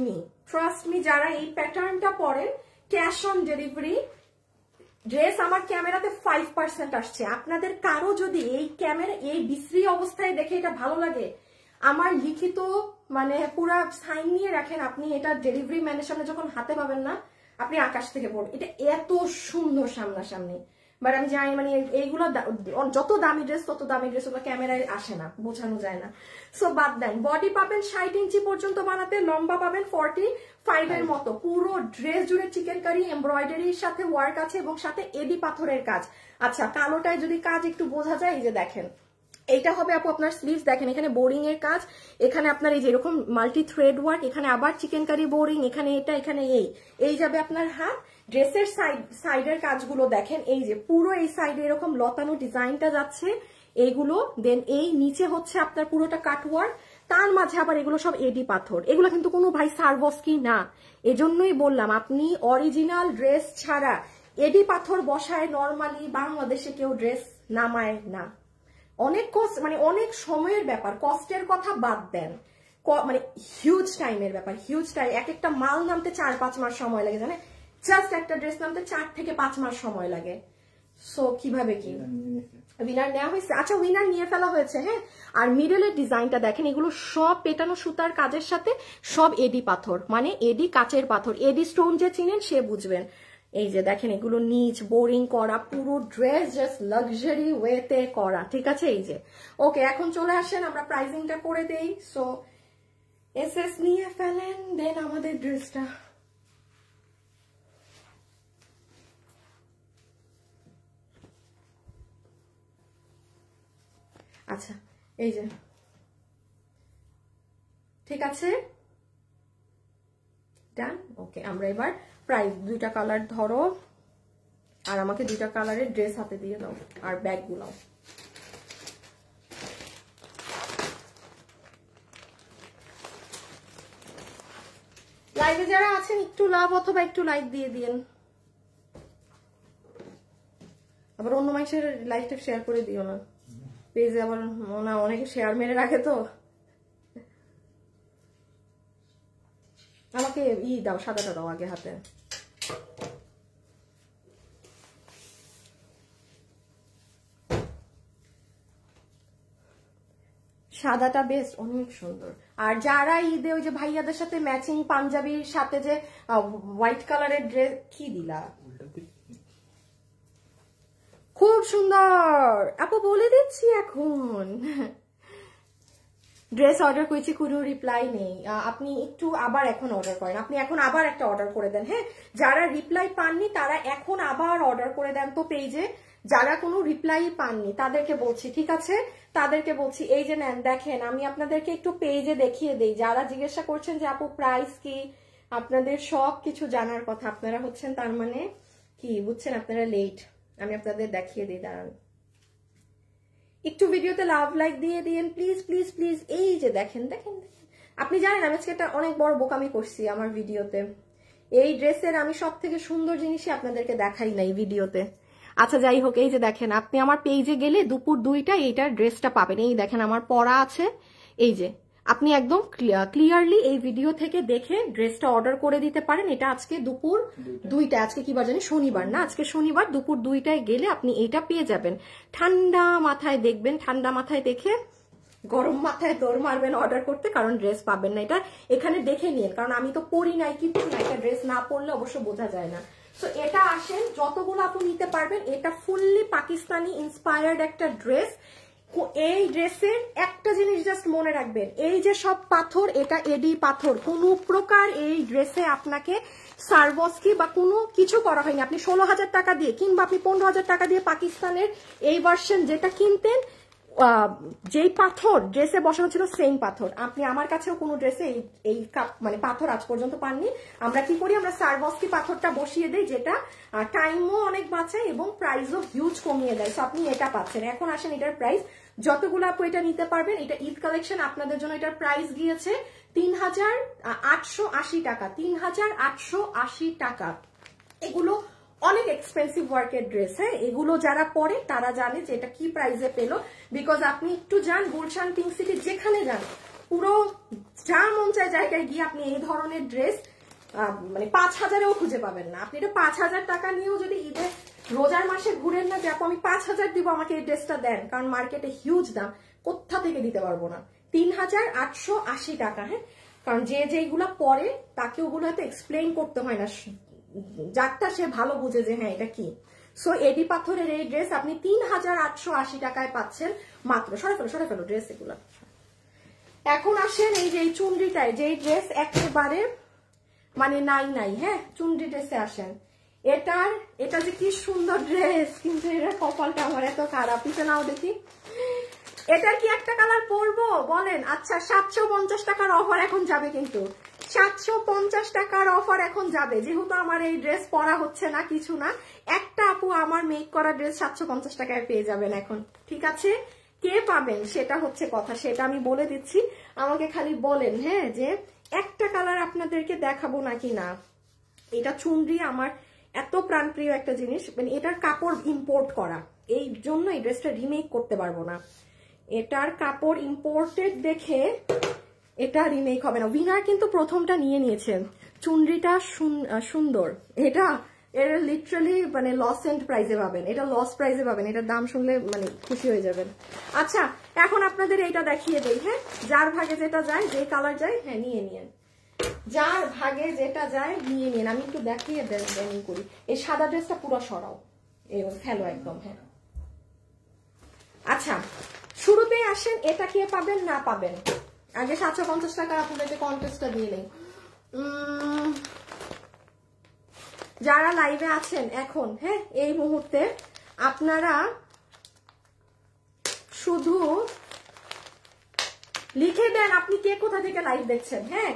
মি যারা এই প্যাটার্নটা পরেন, ক্যাশ অন ডেলিভারি। ড্রেস আমার ক্যামেরাতে 5% আসছে, আপনাদের কারো যদি এই ক্যামেরা এই বিশ্রী অবস্থায় দেখে এটা ভালো লাগে, আমার লিখিত মানে পুরা সাইন নিয়ে রাখেন, আপনি এটা ডেলিভারি ম্যানের সামনে যখন হাতে পাবেন না, আপনি আকাশ থেকে পড়বেন। এটা এত সুন্দর সামনাসামনি, বাট আমি জানি মানে এইগুলো যত দামি ড্রেস তত দামি ড্রেস ওগুলো ক্যামেরায় আসে না, বোঝানো যায় না। সো বাদ দেন, বডি পাবেন 60 ইঞ্চি পর্যন্ত বানাতে, লম্বা পাবেন 45 এর মতো। পুরো ড্রেস জুড়ে চিকেন কারি এমব্রয়ডারির সাথে ওয়ার্ক আছে এবং সাথে এডি পাথরের কাজ। আচ্ছা কালোটায় যদি কাজ একটু বোঝা যায়, এই যে দেখেন এইটা হবে আপু আপনার স্লিভস, দেখেন এখানে বোরিং এর কাজ, এখানে আপনার এই যে এরকম মাল্টি থ্রেড ওয়ার্ক, এখানে আবার চিকেন কারি বোরিং, এখানে এটা, এখানে এই যাবে আপনার হাত। ড্রেসের সাইডের কাজগুলো দেখেন, এই যে পুরো এই সাইডে এরকম লতানো ডিজাইনটা যাচ্ছে এইগুলো, দেন এই নিচে হচ্ছে আপনার পুরোটা কাটওয়ার্ক, তার মাঝে আবার এগুলো সব এডি পাথর। এগুলো কিন্তু কোনো ভাই সারবস্কি না, এজন্যই বললাম আপনি অরিজিনাল ড্রেস ছাড়া এডি পাথর বসায় নর্মালি বাংলাদেশে কেউ ড্রেস নামায় না। অনেক কষ্ট, মানে অনেক সময়ের ব্যাপার, কষ্টের কথা বাদ দেন, মানে হিউজ টাইমের ব্যাপার, হিউজ টাইম। এক একটা মাল নামতে 4-5 মাস সময় লাগে, জানে, জাস্ট একটা ড্রেস নামতে 4 থেকে 5 মাস সময় লাগে। সো কিভাবে কি উইনার নেওয়া হয়েছে? আচ্ছা উইনার নিয়ে ফেলা হয়েছে। হ্যাঁ আর মিডলের ডিজাইনটা দেখেন, এগুলো সব পেটানো সুতার কাজের সাথে সব এডি পাথর, মানে এডি কাচের পাথর, এডি স্টোন যে চিনেন সে বুঝবেন। এই যে দেখেন এগুলো নিচ বোরিং করা, পুরো ড্রেস জাস্ট লাক্সারি ওয়েতে করা, ঠিক আছে। এই যে ওকে এখন চলে আসেন আমরা প্রাইজিংটা করে দেই। সো এসএস নিয়ে ফেলেন, দেন আমাদের ড্রেসটা। আচ্ছা এই যে ঠিক আছে, ডান। ওকে আমরা এবার প্রাইস, দুইটা কালার ধরো আর আমাকে দুইটা কালারের ড্রেস হাতে দিয়ে দাও আর ব্যাগগুলো। লাইভে যারা আছেন একটু লাভ অথবা একটু লাইক দিয়ে দিন, আবার অন্য মানুষের লাইভটা শেয়ার করে দিও না, পেজে আবার না অনেকে শেয়ার মেরে রাখে তো। আমাকে দাও, সাদাটা দাও আগে হাতে। সাদাটা বেস্ট, অনেক সুন্দর। আর যারা ঈদে ওই যে ভাইয়াদের সাথে ম্যাচিং পাঞ্জাবির সাথে যে হোয়াইট কালারের ড্রেস, কি দিলা খুব সুন্দর আপু, বলে দিচ্ছি এখন। ড্রেস অর্ডার করেছি, কোনো রিপ্লাই নেই। আপনি একটু আবার এখন অর্ডার করেন, আপনি এখন আবার একটা অর্ডার করে দেন। হ্যাঁ, যারা রিপ্লাই পাননি তারা এখন আবার অর্ডার করে দেন তো পেজে। যারা কোনো রিপ্লাই পাননি তাদেরকে বলছি, ঠিক আছে, তাদেরকে বলছি এই যে নেন, দেখেন আমি আপনাদেরকে একটু পেজে দেখিয়ে দেই। যারা জিজ্ঞাসা করছেন যে আপু প্রাইস কি, আপনাদের সব কিছু জানার কথা, আপনারা হচ্ছেন তার মানে কি বুঝছেন, আপনারা লেট। আমি আপনাদের দেখিয়ে দিই, দাঁড়ান একটু ভিডিওতে লাভ লাইক দিয়ে দিন প্লিজ প্লিজ প্লিজ। এই যে দেখেন দেখেন দেখেন, আপনি জানেন আমি আজকে একটা অনেক বড় বোকামি করছি আমার ভিডিওতে। এই ড্রেসের আমি সব থেকে সুন্দর জিনিসই আপনাদেরকে দেখাই নাই ভিডিওতে। আচ্ছা যাই হোক, এই যে দেখেন, আপনি আমার পেজে গেলে দুপুর 2টায় এইটার ড্রেসটা পাবেন। এই দেখেন আমার পরা আছে, এই যে আপনি একদম ক্লিয়ারলি এই ভিডিও থেকে দেখে ড্রেসটা অর্ডার করে দিতে পারেন। এটা আজকে দুপুর 2টায়, আজকে কি বার জানি, শনিবার না, আজকে শনিবার দুপুর 2টায় গেলে আপনি এটা পেয়ে যাবেন। ঠান্ডা মাথায় দেখবেন, ঠান্ডা মাথায় দেখে গরম মাথায় দৌড় মারবেন অর্ডার করতে, কারণ ড্রেস পাবেন না। এটা এখানে দেখে নিন, কারণ আমি তো পরি নাই, কি পরি না, এটা ড্রেস না পরলে অবশ্য বোঝা যায় না। তো এটা আসেন, যতগুলো আপনি নিতে পারবেন। এটা ফুললি পাকিস্তানি ইন্সপায়ার্ড একটা ড্রেস। এই ড্রেসের একটা জিনিস জাস্ট মনে রাখবেন, এই যে সব পাথর, এটা এডি পাথর। কোনো প্রকার এই ড্রেসে আপনাকে সারবস্কি বা কোনো কিছু করা হয়নি। আপনি 16,000 টাকা দিয়ে কিংবা আপনি 15,000 টাকা দিয়ে পাকিস্তানের এই ভার্সন যেটা কিনতেন, যেই পাথর ড্রেসে বসানো ছিল সেম পাথর আপনি আমার কাছেও কোনো ড্রেসে এই মানে পাথর আজ পর্যন্ত পাননি। আমরা কি করি, আমরা সারবস্কি পাথরটা বসিয়ে দেই, যেটা টাইমও অনেক বাঁচায় এবং প্রাইসও হিউজ কমিয়ে দেয়। তো আপনি এটা পাচ্ছেন। এখন আসেন এটার প্রাইস, যতগুলো আপু এটা নিতে পারবেন। এটা ঈদ কালেকশন, আপনাদের জন্য এটার প্রাইস গিয়েছে 3,880 টাকা, 3,880 টাকা। এগুলো অনেক এক্সপেন্সিভ ওয়ার্কের ড্রেস। হ্যাঁ, এগুলো যারা পরে তারা জানে যে এটা কি প্রাইসে পেলো। বিকজ আপনি একটু যান গুলশান, পিঙ্ক সিটি, যেখানে যান, পুরো যা মন চায় জায়গায় গিয়ে আপনি এই ধরনের ড্রেস মানে 5,000-এও খুঁজে পাবেন না। আপনি এটা 5,000 টাকা নিয়েও যদি ঈদে রোজার মাসে ঘুরেন না যে আপু আমি 5,000 দিব আমাকে এই ড্রেসটা দেন, কারণ মার্কেটে হিউজ দাম, কোথা থেকে দিতে পারবো না। 3,880 টাকা। হ্যাঁ, কারণ যেগুলা পরে তাকে ওগুলো হয়তো এক্সপ্লেইন করতে হয় না, যারটা সে ভালো বুঝে যে হ্যাঁ এটা কি। সো এডি পাথরের এই ড্রেস আপনি 3,880 টাকায় পাচ্ছেন মাত্র। সরে ফেলো ড্রেস এগুলা। এখন আসেন এই যে চুনরিটায়, যে ড্রেস একেবারে মানে নাই। হ্যাঁ, চুনরি ড্রেসে আসেন। এটা যে কি সুন্দর ড্রেস, কিন্তু এটার কপালটা আমার এত খারাপ। পিছনে নাও দেখি, এটার কি একটা কালার পরবো বলেন? আচ্ছা, 750 টাকার অফার এখন যাবে, কিন্তু 750 টাকার অফার এখন যাবে, যেহেতু আমার এই ড্রেস পরা হচ্ছে না, কিছু না। একটা আপু আমার মেক করা ড্রেস 750 টাকায় পেয়ে যাবেন এখন, ঠিক আছে? কে পাবেন সেটা হচ্ছে কথা, সেটা আমি বলে দিচ্ছি। আমাকে খালি বলেন হ্যাঁ যে একটা কালার আপনাদেরকে দেখাবো নাকি না। এটা চুনরি আমার এত প্রাণপ্রিয় একটা জিনিস, মানে এটার কাপড় ইম্পোর্ট করা, এই জন্য এই ড্রেসটা রিমেক করতে পারবো না। এটার কাপড় ইম্পোর্টেড দেখে এটা রিমেক হবে না। উইনার কিন্তু প্রথমটা নিয়ে নিয়েছেন। চুনরিটা সুন্দর, এটা এর লিটারালি মানে লস এন্ড প্রাইজে পাবেন, এটা লস প্রাইজে পাবেন, এটার দাম শুনলে মানে খুশি হয়ে যাবেন। আচ্ছা, এখন আপনাদের এইটা দেখিয়ে দেই। হ্যাঁ, যার ভাগে যেটা যায়, যে কালার যায়, হ্যাঁ নিয়ে নিন, যার ভাগে যেটা যায় নিয়ে নিন। আমি একটু দেখিয়ে দেন করি। এই সাদা ড্রেসটা পুরো সরাও, এই ফেলো একদম। হ্যাঁ, আচ্ছা শুরুতে আসেন, এটা কে পাবেন না পাবেন। আগে 750 টাকা আপনাদেরকে কন্টেস্টটা দিয়ে নেই। যারা লাইভে আছেন এখন, হ্যাঁ এই মুহূর্তে, আপনারা শুধু লিখে দেন আপনি কে কোথা থেকে লাইভ দেখছেন। হ্যাঁ,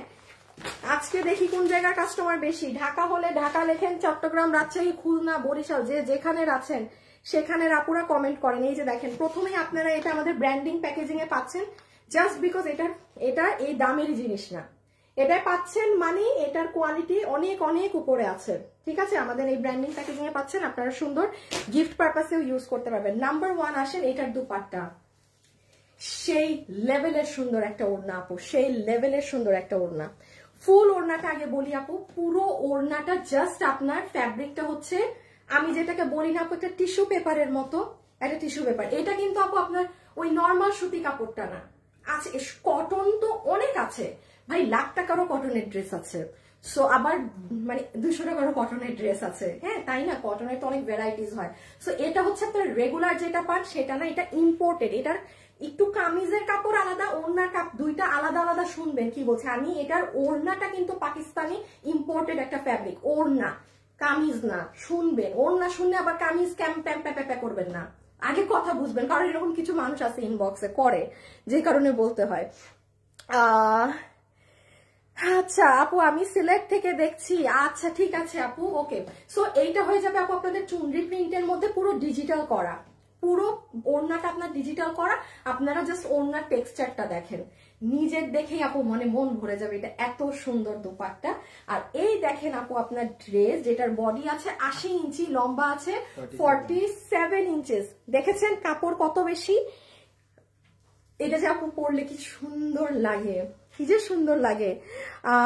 আজকে দেখি কোন জায়গার কাস্টমার বেশি। ঢাকা হলে ঢাকা লেখেন, চট্টগ্রাম, রাজশাহী, খুলনা, বরিশাল, যেখানে আছেন সেখানে আপুরা কমেন্ট করেন। এই যে দেখেন, প্রথমেই আপনারা এটা আমাদের ব্র্যান্ডিং প্যাকেজিং এ পাচ্ছেন, জাস্ট বিকজ এটা এই দামের জিনিস না, এটা পাচ্ছেন মানে এটার কোয়ালিটি অনেক অনেক উপরে আছে, ঠিক আছে? আমাদের এই ব্র্যান্ডিং প্যাকেজিং এ পাচ্ছেন, আপনারা সুন্দর গিফট পারপাসেও ইউজ করতে পারবেন। নাম্বার 1 আসেন, এটার দুপাট্টা সেই লেভেলের সুন্দর একটা ওড়না আপু, সেই লেভেলের সুন্দর একটা ওড়না। ফুল ওড়নাটা আগে বলি আপু, পুরো ওড়নাটা জাস্ট আপনার ফ্যাব্রিকটা হচ্ছে, আমি যেটাকে বলি না আপু, একটা টিস্যু পেপারের মতো, একটা টিস্যু পেপার। এটা কিন্তু আপু আপনার ওই নর্মাল সুতি কাপড়টা না, আছে কটন তো অনেক আছে, ভাই লাখ টাকারও কটনের ড্রেস আছে, সো আবার মানে 200 টাকারও কটনের ড্রেস আছে, হ্যাঁ তাই না, কটনের তো অনেক ভ্যারাইটিস হয়। সো এটা হচ্ছে আপনার রেগুলার যেটা পান সেটা না, এটা ইম্পোর্টেড, এটার একটু কামিজের কাপড় আলাদা, ওড়নার দুইটা আলাদা আলাদা। শুনবেন কি বলছে আমি, এটার ওড়নাটা কিন্তু পাকিস্তানি ইম্পোর্টেড একটা ফ্যাব্রিক, ওড়না কামিজ না। শুনবেন, ওড়না শুনলে আবার কামিজ প্যাম্পা করবেন না, আগে কথা বুঝবেন, কারণ এরকম কিছু মানুষ আছে ইনবক্সে করে, যে কারণে বলতে হয়। আচ্ছা আপু আমি সিলেট থেকে দেখছি, আচ্ছা ঠিক আছে আপু, ওকে। সো এইটা হয়ে যাবে আপু আপনাদের চুনরি প্রিন্টের মধ্যে পুরো ডিজিটাল করা, পুরো ওড়নাটা আপনার ডিজিটাল করা। আপনারা জাস্ট ওড়নার টেক্সচারটা দেখেন, নিজের দেখেই আপু মন ভরে যাবে, এটা এত সুন্দর দোপাট্টা। আর এই দেখেন আপু আপনার ড্রেস, যেটার বডি আছে 80 ইঞ্চি, লম্বা আছে 47 ইঞ্চেস। দেখেছেন কাপড় কত বেশি, এটা যে আপু পরলে কি সুন্দর লাগে, কি যে সুন্দর লাগে।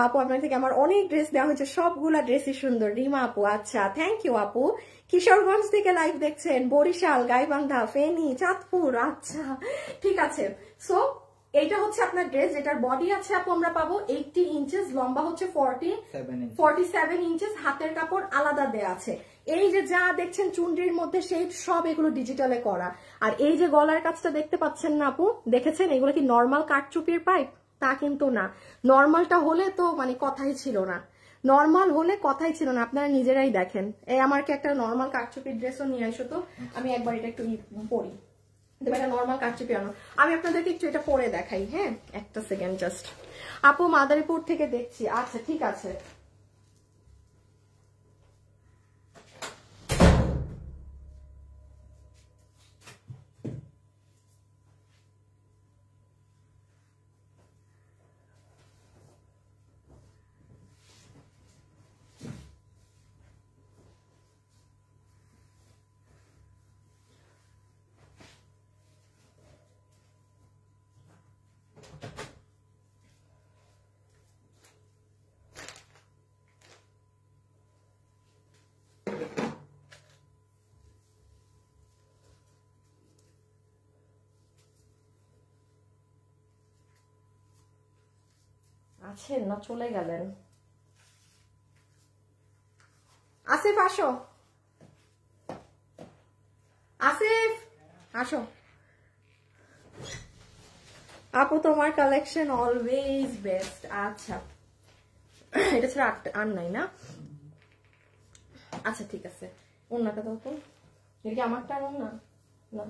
আপু আপনার থেকে আমার অনেক ড্রেস দেওয়া হয়েছে, সবগুলা ড্রেসই সুন্দর। রিমা আপু, আচ্ছা থ্যাংক ইউ আপু। কিশোরগঞ্জ থেকে লাইভ দেখছেন, বরিশাল, গাইবান্ধা, ফেনী, চাঁদপুর, আচ্ছা ঠিক আছে। সো এইটা হচ্ছে আপনার ড্রেস, যেটার বডি আছে আপু আমরা পাবো 80 ইঞ্চেস, লম্বা হচ্ছে 47 ইঞ্চেস, হাতের কাপড় আলাদা দেয়া আছে। এই যে যা দেখছেন চুনরির মধ্যে সেই সব এগুলো ডিজিটালে করা। আর এই যে গলার কাজটা দেখতে পাচ্ছেন না আপু, দেখেছেন এগুলো কি নর্মাল কাঠচুপির পাইপ? তা কিন্তু না, নর্মালটা হলে তো মানে কথাই ছিল না, নর্মাল হলে কথাই ছিল না, আপনারা নিজেরাই দেখেন। এই আমাকে একটা নর্মাল কাঠচুপির ড্রেসও নিয়ে আসো তো, আমি একবার এটা একটু পরি, এটা নর্মাল কাঠচুপি আনো, আমি আপনাদেরকে একটু এটা পরে দেখাই। হ্যাঁ একটা সেকেন্ড জাস্ট। আপু মাদারীপুর থেকে দেখছি, আচ্ছা ঠিক আছে। আছেন না চলে গেলেন? আসিফ আসো, আসিফ আসো। আপু তোমার কালেকশন অলওয়েজ বেস্ট। আচ্ছা এটা ছাড়া আর নাই না? আচ্ছা ঠিক আছে, ওন্নাটা দাও তো, এটা কি আমারটা আর ওন্না না?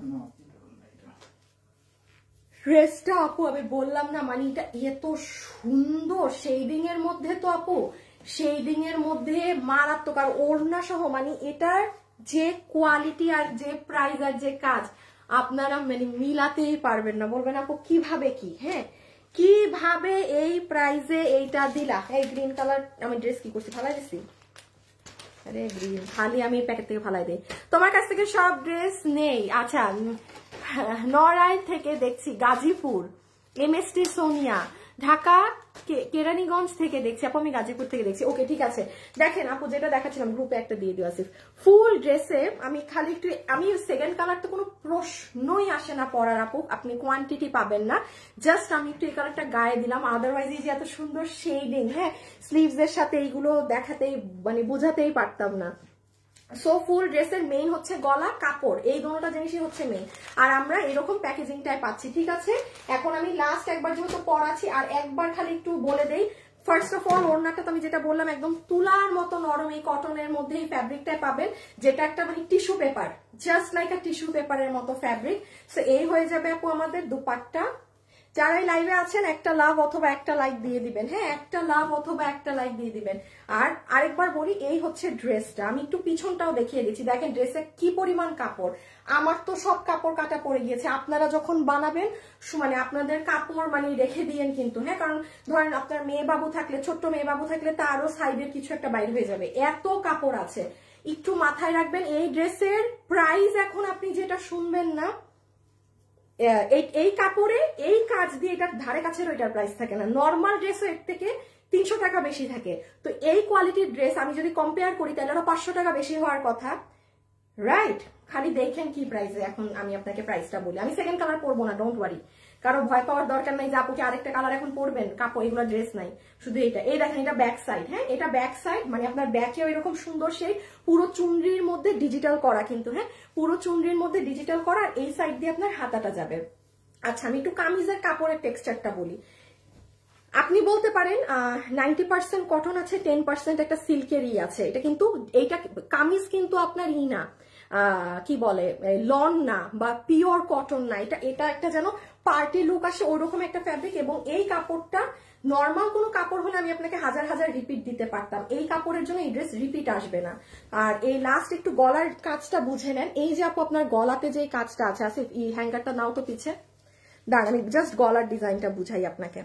ড্রেসটা আপু আমি বললাম না, মানে এটা এত সুন্দর শেডিং এর মধ্যে, তো আপু শেডিং এর মধ্যে মারাত্মক, আর ওড়না সহ, মানে এটার যে কোয়ালিটি আর যে প্রাইস আর যে কাজ আপনারা মানে মিলাতেই পারবেন না। বলবেন আপু কিভাবে কি, হ্যাঁ কিভাবে এই প্রাইসে এইটা দিলা। এই গ্রিন কালার আমি ড্রেস কি করছি, ফালাই দিছি, আরে গ্রিন খালি আমি প্যাকেট থেকে ফালাই দিই। তোমার কাছ থেকে সব ড্রেস নেই? আচ্ছা নড়াইল থেকে দেখছি, গাজীপুর, এমএসটি সোনিয়া, ঢাকা কেরানীগঞ্জ থেকে দেখছি আপু, আমি গাজীপুর থেকে দেখছি। ওকে ঠিক আছে, দেখেন আপু যেটা দেখাচ্ছিলাম গ্রুপে একটা দিয়ে দিও আসিফ। ফুল ড্রেসে আমি খালি একটু, আমি সেকেন্ড কালার তো কোনো প্রশ্নই আসে না পরার আপু, আপনি কোয়ান্টিটি পাবেন না, জাস্ট আমি একটু এই কালারটা গায়ে দিলাম, আদারওয়াইজ এই যে এত সুন্দর শেডিং, হ্যাঁ স্লিভস এর সাথে এইগুলো দেখাতেই মানে বোঝাতেই পারতাম না। সো ফুল ড্রেসের মেইন হচ্ছে গলা, কাপড়, এই দুটোটা জিনিসই হচ্ছে মেইন, আর আমরা এরকম প্যাকেজিংটাই পাচ্ছি। ঠিক আছে, এখন আমি লাস্ট একবার যেহেতু পরাচ্ছি আর একবার খালি একটু বলে দেই। ফার্স্ট অফ অল ওড়নাটা তো আমি যেটা বললাম একদম তুলার মতো নরম, এই কটনের মধ্যে এই ফ্যাব্রিকটাই পাবেন, যেটা একটা মানে টিস্যু পেপার, জাস্ট লাইক আ টিস্যু পেপারের মতো ফ্যাব্রিক। সো এই হয়ে যাবে আপু আমাদের দুপাট্টা। যারাই লাইভে আছেন একটা লাভ অথবা একটা লাইক দিয়ে দিবেন, হ্যাঁ একটা লাভ অথবা একটা লাইক দিয়ে দিবেন। আর আরেকবার বলি, এই হচ্ছে ড্রেসটা, আমি একটু পিছনটাও দেখিয়ে দিচ্ছি, দেখেন ড্রেসে কি পরিমাণ কাপড়। আমার তো সব কাপড় কাটা পড়ে গিয়েছে, আপনারা যখন বানাবেন মানে আপনাদের কাপড় মানে রেখে দিয়েন কিন্তু, হ্যাঁ কারণ ধরেন আপনার মেয়ে বাবু থাকলে, ছোট্ট মেয়ে বাবু থাকলে তারও সাইডের কিছু একটা বাইর হয়ে যাবে, এত কাপড় আছে, একটু মাথায় রাখবেন। এই ড্রেসের প্রাইস এখন আপনি যেটা শুনবেন না, এই কাপড়ে এই কাজ দিয়ে এটার ধারে কাছের ওইটার প্রাইস থাকে না, নর্মাল ড্রেসও এর থেকে 300 টাকা বেশি থাকে। তো এই কোয়ালিটির ড্রেস আমি যদি কম্পেয়ার করি তাহলে আরো 500 টাকা বেশি হওয়ার কথা, রাইট? খালি দেখেন কি প্রাইসে। এখন আমি আপনাকে প্রাইসটা বলি, আমি সেকেন্ড কালার পরবো না, ডোন্ট ওয়ারি, কারো ভয় পাওয়ার দরকার নাই যে আপু কি আরেকটা কালার এখন পরবেন, কাপড় এগুলো ড্রেস নাই, শুধু এটা। এই দেখেন এটা ব্যাক সাইড, হ্যাঁ এটা ব্যাক সাইড, মানে আপনার ব্যাকেও এরকম সুন্দর সেই পুরো চুনরির মধ্যে ডিজিটাল করা কিন্তু, হ্যাঁ পুরো চুনরির মধ্যে ডিজিটাল করা, এই সাইড দিয়ে আপনার হাতাটা যাবে। আচ্ছা আমি একটু কামিজের কাপড়ের টেক্সচারটা বলি। আপনি বলতে পারেন 90% কটন আছে, 10% একটা সিল্কেরই আছে। এটা কিন্তু এইটা কামিজ কিন্তু আপনার না কি বলে লন না বা পিওর কটন না, এটা একটা যেন পার্টি লুক আসে ওরকম একটা ফ্যাব্রিক। এবং এই কাপড়টা নর্মাল কোনো কাপড় হলে আমি আপনাকে হাজার হাজার রিপিট দিতে পারতাম, এই কাপড়ের জন্য এই ড্রেস রিপিট আসবে না। আর এই লাস্ট একটু গলার কাজটা বুঝে নেন। এই যে আপু আপনার গলাতে যে কাজটা আছে, আসিফ এই হ্যাঙ্গারটা নাও তো পিছে, দাঁড়ান আমি জাস্ট গলার ডিজাইনটা বুঝাই আপনাকে।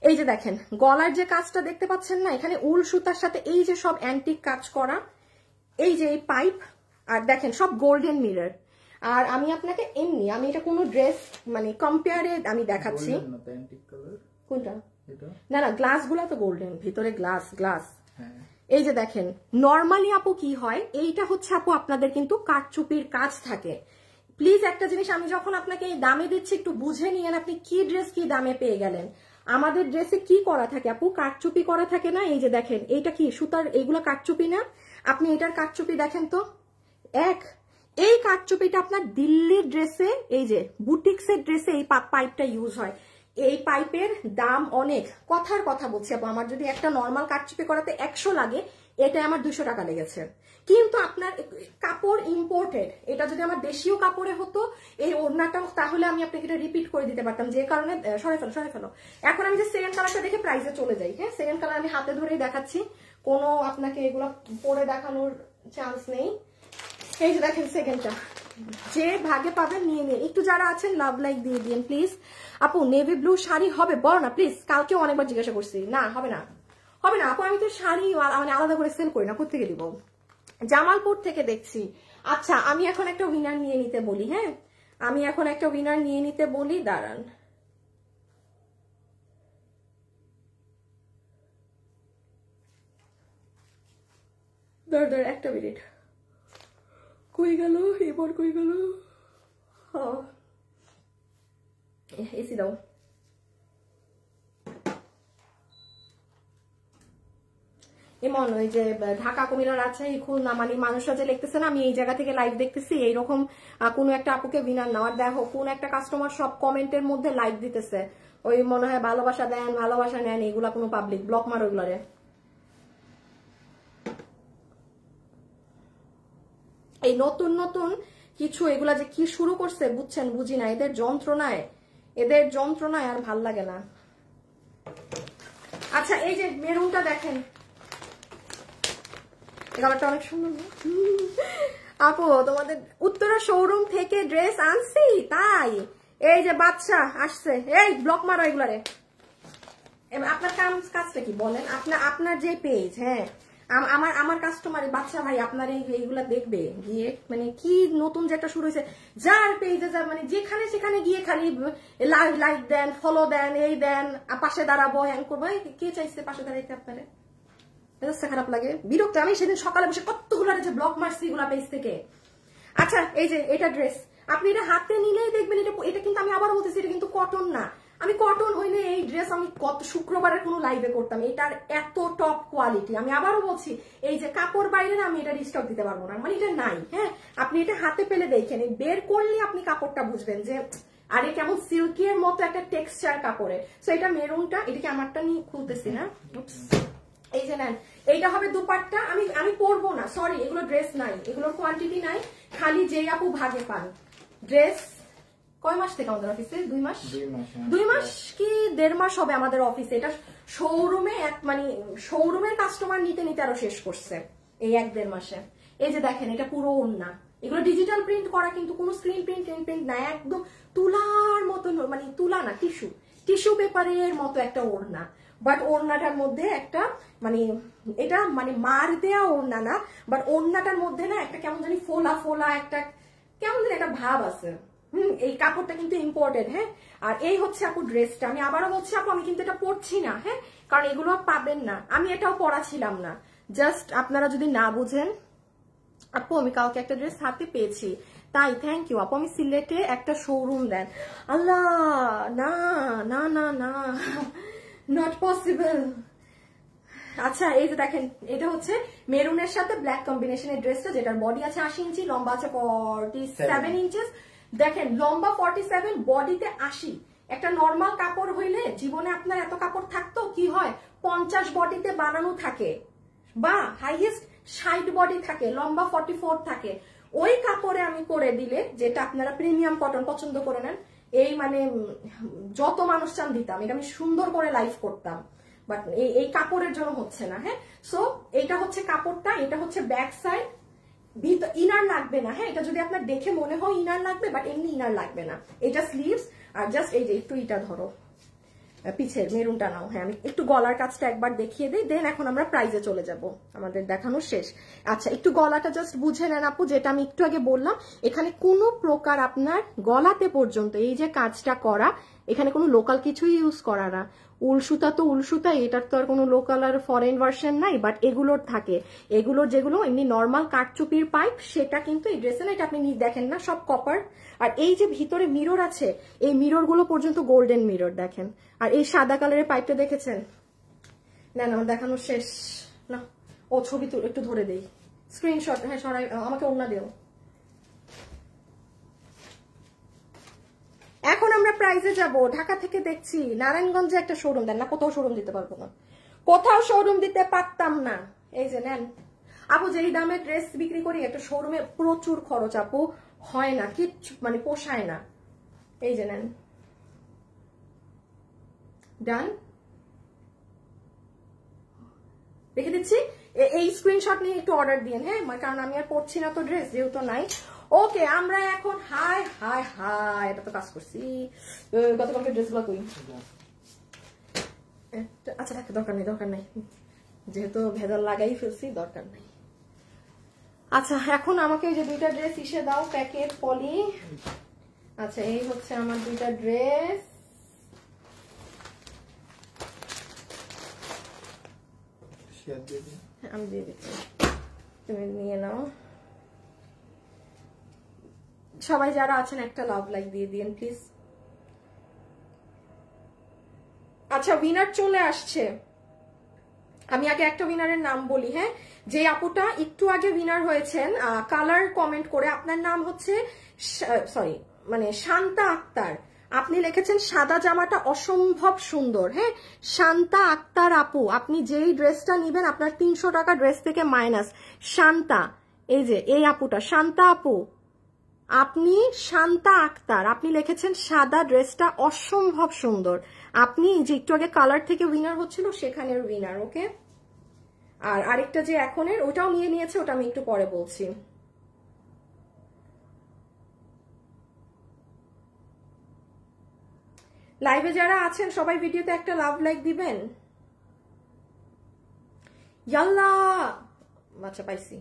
এই যে দেখেন গলার যে কাজটা দেখতে পাচ্ছেন না, এখানে উল সুতার সাথে এই যে সব অ্যান্টিক কাজ করা, এই যে এই পাইপ, আর দেখেন সব গোল্ডেন মিরর। আর আমি আপনাকে এমনি আমি এটা কোনো ড্রেস মানে কম্পেয়ারে আমি দেখাচ্ছি। কোনটা? না না গ্লাস গুলা তো গোল্ডেন, ভিতরে গ্লাস গ্লাস। এই যে দেখেন নর্মালি আপু কি হয়, এইটা হচ্ছে আপু আপনাদের কিন্তু কারচুপির কাজ থাকে। প্লিজ একটা জিনিস আমি যখন আপনাকে এই দামে দিচ্ছি একটু বুঝে নিয়েন আপনি কি ড্রেস কি দামে পেয়ে গেলেন। আমাদের ড্রেসে কি করা থাকে আপু, কারচুপি করা থাকে না। এই যে দেখেন এইটা কি সুতার, এইগুলো কারচুপি না, আপনি এটার কারচুপি দেখেন তো এই কারচুপিটা আপনার দিল্লির ড্রেসে, এই যে বুটিক্সের ড্রেসে এই পাইপটা ইউজ হয়। এই পাইপের দাম অনেক, কথার কথা বলছি আপু, আমার যদি একটা নর্মাল কারচুপি করাতে 100 লাগে, এটা আমার 200 টাকা লেগেছে। কিন্তু আপনার কাপড় ইম্পোর্টেড, এটা যদি আমার দেশীয় কাপড়ে হতো এই ওড়নাটা, তাহলে আমি আপনাকে এটা রিপিট করে দিতে পারতাম। যে কারণে সরে ফেলো। এখন আমি যে সেকেন্ড কালারটা দেখে প্রাইসে চলে যাই। হ্যাঁ সেকেন্ড কালার আমি হাতে ধরেই দেখাচ্ছি, কোনো আপনাকে এগুলো পরে দেখানোর চান্স নেই। এই যে দেখেন সেকেন্ডটা, যে ভাগে পাবেন নিয়ে নিন। একটু যারা আছেন লাভ লাইক দিয়ে দিন প্লিজ। আপু নেভি ব্লু শাড়ি হবে, বলো না প্লিজ, কালকেও অনেকবার জিজ্ঞাসা করছি, না হবে না আপু, আমি তো শাড়ি মানে আলাদা করে সেল করি না, কোথেকে দিব, জামালপুর থেকে দেখছি। আচ্ছা আমি এখন একটা উইনার নিয়ে নিতে বলি, হ্যাঁ আমি এখন একটা উইনার নিয়ে নিতে বলি, দাঁড়ান একটা মিনিট, কই গেল এবার, কই গেল, এসি দাও। এমন ওই যে ঢাকা কুমিল্লা রাজশাহী খুলনা মানে মানুষরা যে লিখতেছে না আমি এই জায়গা থেকে লাইভ দেখতেছি, এইরকম কোনো একটা আপুকে উইনার নেওয়ার। দেখো কোন একটা কাস্টমার সব কমেন্টের মধ্যে লাইক দিতেছে, ওই মনে হয় ভালোবাসা দেন ভালোবাসা নেন, এগুলা কোনো পাবলিক ব্লক মার ওইগুলারে। এই নতুন নতুন কিছু এগুলা যে কি শুরু করছে বুঝছেন, বুঝি না, এদের যন্ত্রণায় আর ভাল লাগে না। আচ্ছা এই যে মেরুনটা দেখেন, কালারটা অনেক সুন্দর আপু, তোমাদের উত্তরা শোরুম থেকে ড্রেস আনছি তাই। এই যে বাচ্চা আসছে, এই ব্লক মারো এগুলারে। আপনার কাজটা কি বলেন, আপনার যে পেজ, হ্যাঁ আমার কাস্টমার বাচ্চা ভাই আপনার এইগুলা দেখবে গিয়ে, মানে কি নতুন যেটা শুরু হয়েছে, যার পেজে যা মানে যেখানে সেখানে গিয়ে খালি লাইক দেন ফলো দেন এই দেন, পাশে দাঁড়াবো হ্যাং করবো। কে চাইছে পাশে দাঁড়াইতে আপনারে, খারাপ লাগে, বিরক্ত। আমি সেদিন সকালে বসে কতগুলো যে ব্লক মারছি এগুলা পেজ থেকে। আচ্ছা এই যে এটা ড্রেস আপনি এটা হাতে নিলেই দেখবেন, এটা কিন্তু আমি আবার বলতেছি এটা কিন্তু কটন না। আমি কটন হইলে এই ড্রেস আমি কত শুক্রবারের কোনো লাইভে করতাম, এটার এত টপ কোয়ালিটি। আমি আবারও বলছি এই যে কাপড় বাইরে না আমি এটা রিস্টক দিতে পারবো না, মানে এটা নাই। হ্যাঁ আপনি এটা হাতে পেলে দেখেন, বের করলে আপনি কাপড়টা বুঝবেন যে আরে কেমন সিল্কের মতো একটা টেক্সচার কাপড়ে। সো এটা মেরুনটা, এটাকে আমারটা নিয়ে খুলতেছি না, এই যে নেন এইটা হবে দুপাট্টা। আমি পরবো না, সরি এগুলো ড্রেস নাই, এগুলোর কোয়ান্টিটি নাই, খালি যে আপু ভাগে পান। ড্রেস কয় মাস থেকে আমাদের অফিসে, 2 মাস 2 মাস কি 1.5 মাস হবে আমাদের অফিসে। এটা শোরুমে মানে শোরুমের কাস্টমার নিতে নিতে আরো শেষ করছে এই 1-1.5 মাসে। এই যে দেখেন এটা পুরো ওড়না, এগুলো ডিজিটাল প্রিন্ট করা কিন্তু কোনো স্ক্রিন প্রিন্ট না, একদম তুলার মতো, মানে তুলা না টিস্যু পেপারের মতো একটা ওড়না। বাট ওড়নাটার মধ্যে একটা মানে এটা মানে মার দেয়া ওড়না না, বাট ওড়নাটার মধ্যে না একটা কেমন জানি ফোলা ফোলা একটা কেমন জানি একটা ভাব আছে। এই কাপড়টা কিন্তু ইম্পোর্টেড। হ্যাঁ আর এই হচ্ছে আপু ড্রেসটা। আমি আবারও বলছি আপু আমি কিন্তু এটা পরছি না, হ্যাঁ কারণ এগুলো পাবেন না, আমি এটাও পরা ছিলাম না। জাস্ট আপনারা যদি না বুঝেন আপু, আমি কালকে একটা ড্রেস হাতে পেয়েছি, তাই থ্যাংক ইউ আপু। আমি সিলেটে একটা শোরুম দেন। আল্লাহ না না না না, নট পসিবল। আচ্ছা এই যে দেখেন, এটা হচ্ছে মেরুনের সাথে ব্ল্যাক কম্বিনেশনের ড্রেসটা, যেটার বডি আছে 80 ইঞ্চি, লম্বা আছে 47 ইঞ্চেস। দেখেন লম্বা 47, বডিতে 80। একটা নর্মাল কাপড় হইলে জীবনে আপনার এত কাপড় থাকতো কি হয়, 50 বডিতে বানানো থাকে বা হাইয়েস্ট 60 বডি থাকে, লম্বা 44 থাকে। ওই কাপড়ে আমি করে দিলে, যেটা আপনারা প্রিমিয়াম কটন পছন্দ করে নেন, এই মানে যত মানুষ চান দিতাম, এটা আমি সুন্দর করে লাইভ করতাম, বাট এই কাপড়ের জন্য হচ্ছে না। হ্যাঁ, সো এটা হচ্ছে কাপড়টা, এটা হচ্ছে ব্যাক সাইড, ইনার লাগবে না। হ্যাঁ, এটা যদি আপনার দেখে মনে হয় ইনার লাগবে, বাট এমনি ইনার লাগবে না। এটা স্লিভস, আর জাস্ট এই যে একটু এটা ধরো, পিছের মেরুনটা নাও। হ্যাঁ, আমি একটু গলার কাজটা একবার দেখিয়ে দিই, দেন এখন আমরা প্রাইজে চলে যাব, আমাদের দেখানো শেষ। আচ্ছা একটু গলাটা জাস্ট বুঝে নেন আপু, যেটা আমি একটু আগে বললাম, এখানে কোনো প্রকার আপনার গলাতে পর্যন্ত এই যে কাজটা করা, এখানে কোনো লোকাল কিছুই ইউজ করা না। উল সুতা তো উল সুতা, এটার তো আর কোনো লোকাল আর ফরেন ভার্সন নাই, বাট এগুলোর থাকে, এগুলোর যেগুলো এমনি নর্মাল কাঠচুপির পাইপ, সেটা কিন্তু এই ড্রেসে না, এটা আপনি দেখেন না সব কপার। আর এই যে ভিতরে মিরর আছে, এই মিরর গুলো পর্যন্ত গোল্ডেন মিরর দেখেন। আর এই সাদা কালারের পাইপটা দেখেছেন না? না দেখানো শেষ না, ও ছবি তো একটু ধরে দেই, স্ক্রিনশট। হ্যাঁ সরাই, আমাকে ওড়না দেও। এখন আমরা প্রাইজে যাব। ঢাকা থেকে দেখছি নারায়ণগঞ্জে একটা শোরুম দেন না, কোথাও শোরুম দিতে পারবো না, কোথাও শোরুম দিতে পারতাম না। এই যে নেন আপু, যেই দামে ড্রেস বিক্রি করি, একটা শোরুমে প্রচুর খরচ আপু, হয় না কিচ্ছু, মানে পোষায় না। এই যে নেন, ডান, রেখে দিচ্ছি। এই স্ক্রিনশট নিয়ে একটু অর্ডার দিন। হ্যাঁ, কারণ আমি আর পড়ছি না তো ড্রেস, যেহেতু নাই। ওকে, আমরা এখন হাই হাই হাই, এটা তো কাজ করছি গতকালকে ড্রেসগুলো কই। আচ্ছা থাকে, দরকার নেই দরকার নেই, যেহেতু ভেজাল লাগাই ফেলছি, দরকার নেই। আচ্ছা এখন আমাকে এই যে দুইটা ড্রেস ইসে দাও, প্যাকেট পলি। আচ্ছা এই হচ্ছে আমার দুইটা ড্রেস। আমি দিয়ে দিচ্ছি, তুমি নিয়ে নাও। সবাই যারা আছেন একটা লাভ লাইক দিয়ে দিন প্লিজ। আচ্ছা উইনার চলে আসছে, আমি আগে একটা উইনারের নাম বলি। হ্যাঁ, যে আপুটা একটু আগে উইনার হয়েছেন কালার কমেন্ট করে, আপনার নাম হচ্ছে সরি মানে শান্তা আক্তার। আপনি লিখেছেন সাদা জামাটা অসম্ভব সুন্দর। হ্যাঁ, শান্তা আক্তার আপু, আপনি যেই ড্রেসটা নিবেন আপনার 300 টাকা ড্রেস থেকে মাইনাস। শান্তা, এই যে এই আপুটা শান্তা আপু, আপনি শান্তা আক্তার, আপনি লিখেছেন সাদা ড্রেসটা অসম্ভব সুন্দর। আপনি যে একটু আগে কালার থেকে উইনার হচ্ছিল সেখানের উইনার। ওকে, আর আরেকটা যে এখনের, ওটাও নিয়ে নিয়েছে, ওটা আমি একটু পরে বলছি। লাইভে যারা আছেন সবাই ভিডিওতে একটা লাভ লাইক দিবেন। ইয়াল্লা, আচ্ছা পাইছি,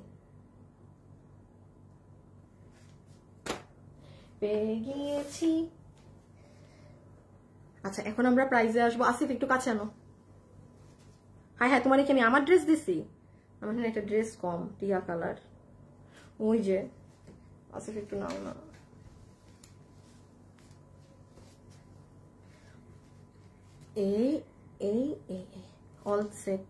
পেয়ে গিয়েছি। আচ্ছা এখন আমরা প্রাইজে আসবো। আসিফ একটু কাছে আনো। হ্যাঁ হ্যাঁ, তোমার কি আমি আমার ড্রেস দিছি? আমার এখানে একটা ড্রেস কম, টিয়া কালার, ওই যে। আসিফ একটু নাও না। এই এই এই অল সেট।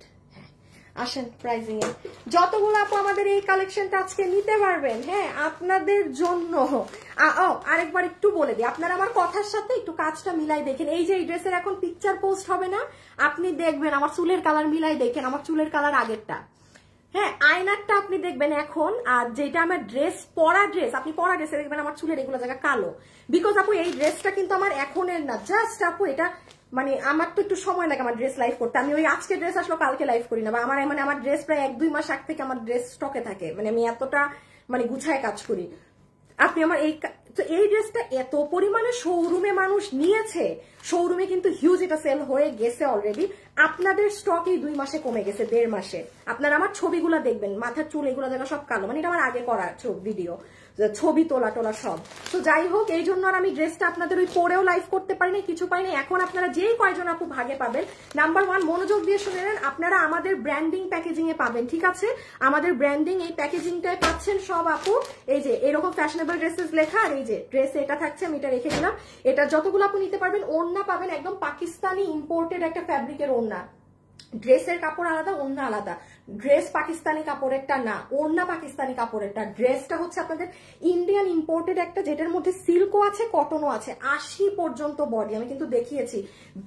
আসেন প্রাইজিং এ, যতগুলো আপু আমাদের এই কালেকশনটা আজকে নিতে পারবেন, হ্যাঁ আপনাদের জন্য। আরেকবার একটু বলে দিই, আপনারা আমার কথার সাথে একটু কাজটা মিলাই দেখেন। এই যে এই ড্রেসের এখন পিকচার পোস্ট হবে না, আপনি দেখবেন আমার চুলের কালার মিলাই দেখেন, আমার চুলের কালার আগেরটা। হ্যাঁ, আয়নারটা আপনি দেখবেন এখন, আর যেটা আমার ড্রেস, পরা ড্রেস, আপনি পরা ড্রেসে দেখবেন আমার চুলের এগুলো জায়গা কালো। বিকজ আপু এই ড্রেসটা কিন্তু আমার এখনের না, জাস্ট আপু এটা মানে আমার তো একটু সময় লাগে আমার ড্রেস লাইভ করতে। আমি ওই আজকে ড্রেস আসলো কালকে লাইভ করি না, বা আমার মানে আমার ড্রেস প্রায় 1-2 মাস আগ থেকে আমার ড্রেস স্টকে থাকে, মানে আমি এতটা মানে গুছায় কাজ করি। আপনি আমার এই ড্রেসটা এত পরিমাণে শোরুমে মানুষ নিয়েছে, শোরুমে কিন্তু হিউজ এটা সেল হয়ে গেছে অলরেডি। আপনাদের স্টক এই 2 মাসে কমে গেছে, 1.5 মাসে। আপনারা আমার ছবিগুলো দেখবেন, মাথার চুল এগুলো জায়গা সব কালো, মানে এটা আমার আগে করা ভিডিও, ছবি তোলা টোলা সব। তো যাই হোক, এই জন্য আর আমি ড্রেসটা আপনাদের ওই পরেও লাইভ করতে পারি না, কিছু পাই না। এখন আপনারা যেই কয়জন আপু ভাগে পাবেন, নাম্বার 1 মনোযোগ দিয়ে শুনে নেন, আপনারা আমাদের ব্র্যান্ডিং প্যাকেজিং এ পাবেন, ঠিক আছে? আমাদের ব্র্যান্ডিং এই প্যাকেজিংটায় পাচ্ছেন সব আপু। এই যে এরকম ফ্যাশনেবল ড্রেসেস লেখা, আর এই যে ড্রেস এটা থাকছে, আমি এটা রেখে দিলাম। এটা যতগুলো আপু নিতে পারবেন, ওড়না পাবেন একদম পাকিস্তানি ইম্পোর্টেড একটা ফ্যাব্রিকের ওড়না। ড্রেসের কাপড় আলাদা, ওড়না আলাদা। ড্রেস পাকিস্তানি কাপড়েরটা না, ওড়না পাকিস্তানি কাপড়েরটা। ড্রেসটা হচ্ছে আপনাদের ইন্ডিয়ান ইম্পোর্টেড একটা, যেটার মধ্যে সিল্কও আছে, কটনও আছে। 80 পর্যন্ত বডি, আমি কিন্তু দেখিয়েছি,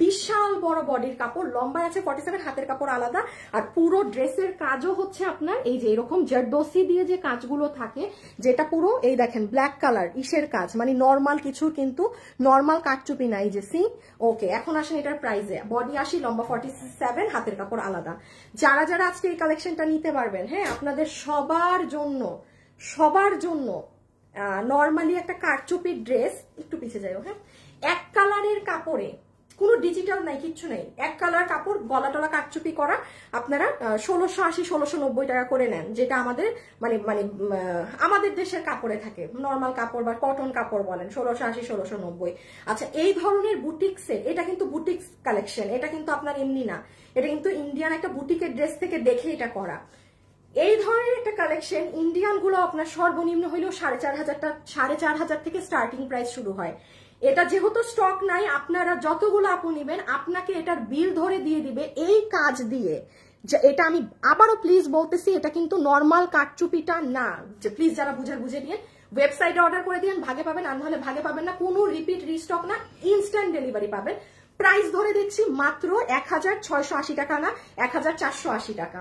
বিশাল বড় বডির কাপড়, লম্বায় আছে 47, হাতের কাপড় আলাদা। আর পুরো ড্রেসের কাজও হচ্ছে আপনার এই যে এরকম জারদোসি দিয়ে যে কাজগুলো থাকে, যেটা পুরো এই দেখেন ব্ল্যাক কালার ইসের কাজ, মানে নর্মাল কিছু, কিন্তু নর্মাল কাটচুপি নাই যে সি। ওকে, এখন আসেন এটার প্রাইসে। বডি 80, লম্বা 47, হাতের কাপড় আলাদা। যারা যারা আজকে এই কালেকশনটা নিতে পারবেন, হ্যাঁ, আপনাদের সবার জন্য নর্মালি একটা কারচুপির ড্রেস, একটু পিছিয়ে যাও, হ্যাঁ, এক কালারের কাপড়ে, কোনো ডিজিটাল নাই, কিচ্ছু নেই, এক কালার কাপড়, গলা টলা কারচুপি করা, আপনারা 1680 1690 টাকা করে নেন, যেটা আমাদের মানে আমাদের দেশের কাপড়ে থাকে, নর্মাল কাপড় বা কটন কাপড় বলেন, 1680 1690। আচ্ছা, এই ধরনের বুটিক্সের, এটা কিন্তু বুটিক্স কালেকশন, এটা কিন্তু আপনার এমনি না, এটা কিন্তু ইন্ডিয়ান একটা বুটিকের ড্রেস থেকে দেখে এটা করা। এই ধরনের একটা কালেকশন ইন্ডিয়ান গুলো আপনার সর্বনিম্ন হইলেও 4500 থেকে স্টার্টিং প্রাইস শুরু হয়। এটা যেহেতু স্টক নাই, আপনারা যতগুলো আপু নিবেন, আপনাকে এটার বিল ধরে দিয়ে দিবে এই কাজ দিয়ে। এটা আমি আবারও প্লিজ বলতেছি, এটা কিন্তু নর্মাল কাটচুপিটা না, যে প্লিজ যারা বুঝে নিয়ে ওয়েবসাইটে অর্ডার করে দিন, ভাগে পাবেন, আর নাহলে ভাগে পাবেন না। কোনো রিপিট রিস্টক না, ইনস্ট্যান্ট ডেলিভারি পাবেন। প্রাইস ধরে দিচ্ছি মাত্র 1680 টাকা না, 1480 টাকা।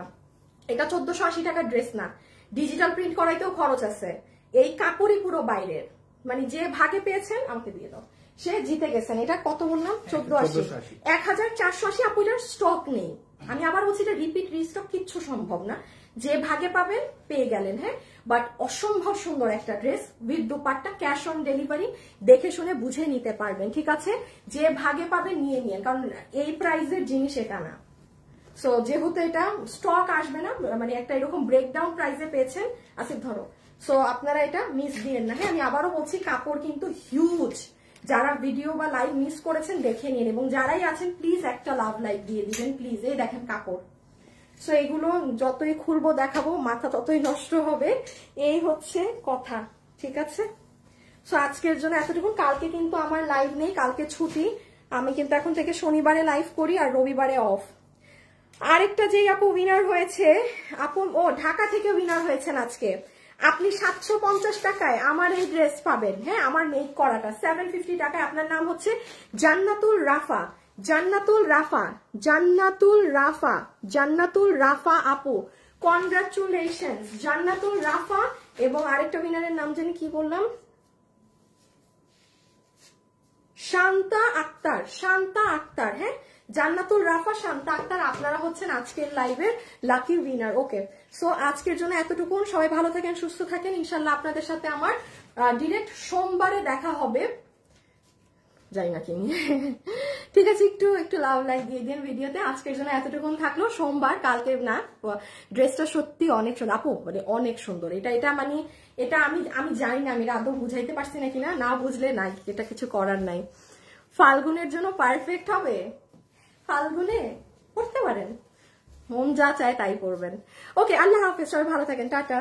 এটা 1480 টাকার ড্রেস না, ডিজিটাল প্রিন্ট করাইতেও খরচ আছে। এই কাপড়ই পুরো বাইরের, মানে যে ভাগে পেয়েছেন আমাকে দিয়ে দাও, সে জিতে গেছেন। এটা কত বললাম? 1480, 1480 আপু, এটার স্টক নেই। আমি আবার বলছি, এটা রিপিট রিস্টক কিচ্ছু সম্ভব না। যে ভাগে পাবেন পেয়ে গেলেন, হ্যাঁ। বাট অসম্ভব সুন্দর একটা dress with dupatta, cash on delivery, দেখে শুনে বুঝে নিতে পারবেন, ঠিক আছে? যে ভাগে পাবেন নিয়ে নিন, কারণ এই প্রাইসের জিনিস এটা না। সো যেহেতু এটা স্টক আসবে না, মানে একটা এরকম ব্রেকডাউন প্রাইসে পেয়েছেন, আসিফ ধরো। সো আপনারা এটা মিস দিয়েন না, হ্যাঁ। আমি আবারও বলছি, কাপড় কিন্তু হিউজ। যারা ভিডিও বা লাইভ মিস করেছেন দেখে নিন, এবং যারাই আছেন প্লিজ একটা লাভ লাইক দিয়ে দিবেন প্লিজ। এই দেখেন কাপড়। সো এগুলো যতই খুলবো দেখাবো, মাথা ততই নষ্ট হবে, এই হচ্ছে কথা, ঠিক আছে? সো আজকের জন্য এতটুকু। কালকে কিন্তু আমার লাইভ নেই, কালকে ছুটি। আমি কিন্তু এখন থেকে শনিবারে লাইভ করি আর রবিবারে অফ। আরেকটা যেই আপু উইনার হয়েছে, আপু ও ঢাকা থেকে উইনার হয়েছেন আজকে, আপনি 750 টাকায় আমার এই ড্রেস পাবেন, হ্যাঁ, আমার মেক করাটা 750 টাকায়। আপনার নাম হচ্ছে জান্নাতুল রাফা, জান্নাতুল রাফা আপু, কনগ্রাচুলেশনস জান্নাতুল রাফা। এবং আরেকটা উইনারের নাম জানি কি বললাম, শান্তা আক্তার, হ্যাঁ, জান্নাতুল রাফা, শান্তা আক্তার, আপনারা হচ্ছেন আজকের লাইভের লাকি উইনার। ওকে, সো আজকের জন্য এতটুকু। সবাই ভালো থাকেন, সুস্থ থাকেন। ইনশাল্লাহ আপনাদের সাথে আমার ডিরেক্ট সোমবারে দেখা হবে, যাই না কি, ঠিক আছে? একটু লাভ লাইক দিয়ে দিন ভিডিওতে। আজকের জন্য এতটুকু থাকলো, সোমবার, কালকে না। ড্রেসটা সত্যি অনেক সুন্দর আপু, মানে অনেক সুন্দর। এটা মানে এটা আমি জানি না, আমি আদৌ বুঝাইতে পারছি না কিনা, না বুঝলে নাই, এটা কিছু করার নাই। ফাল্গুনের জন্য পারফেক্ট হবে, ফাল্গুনে পড়তে পারেন, মন যা চায় তাই করবেন। ওকে, আল্লাহ হাফেজ, সবাই ভালো থাকেন, টাটা।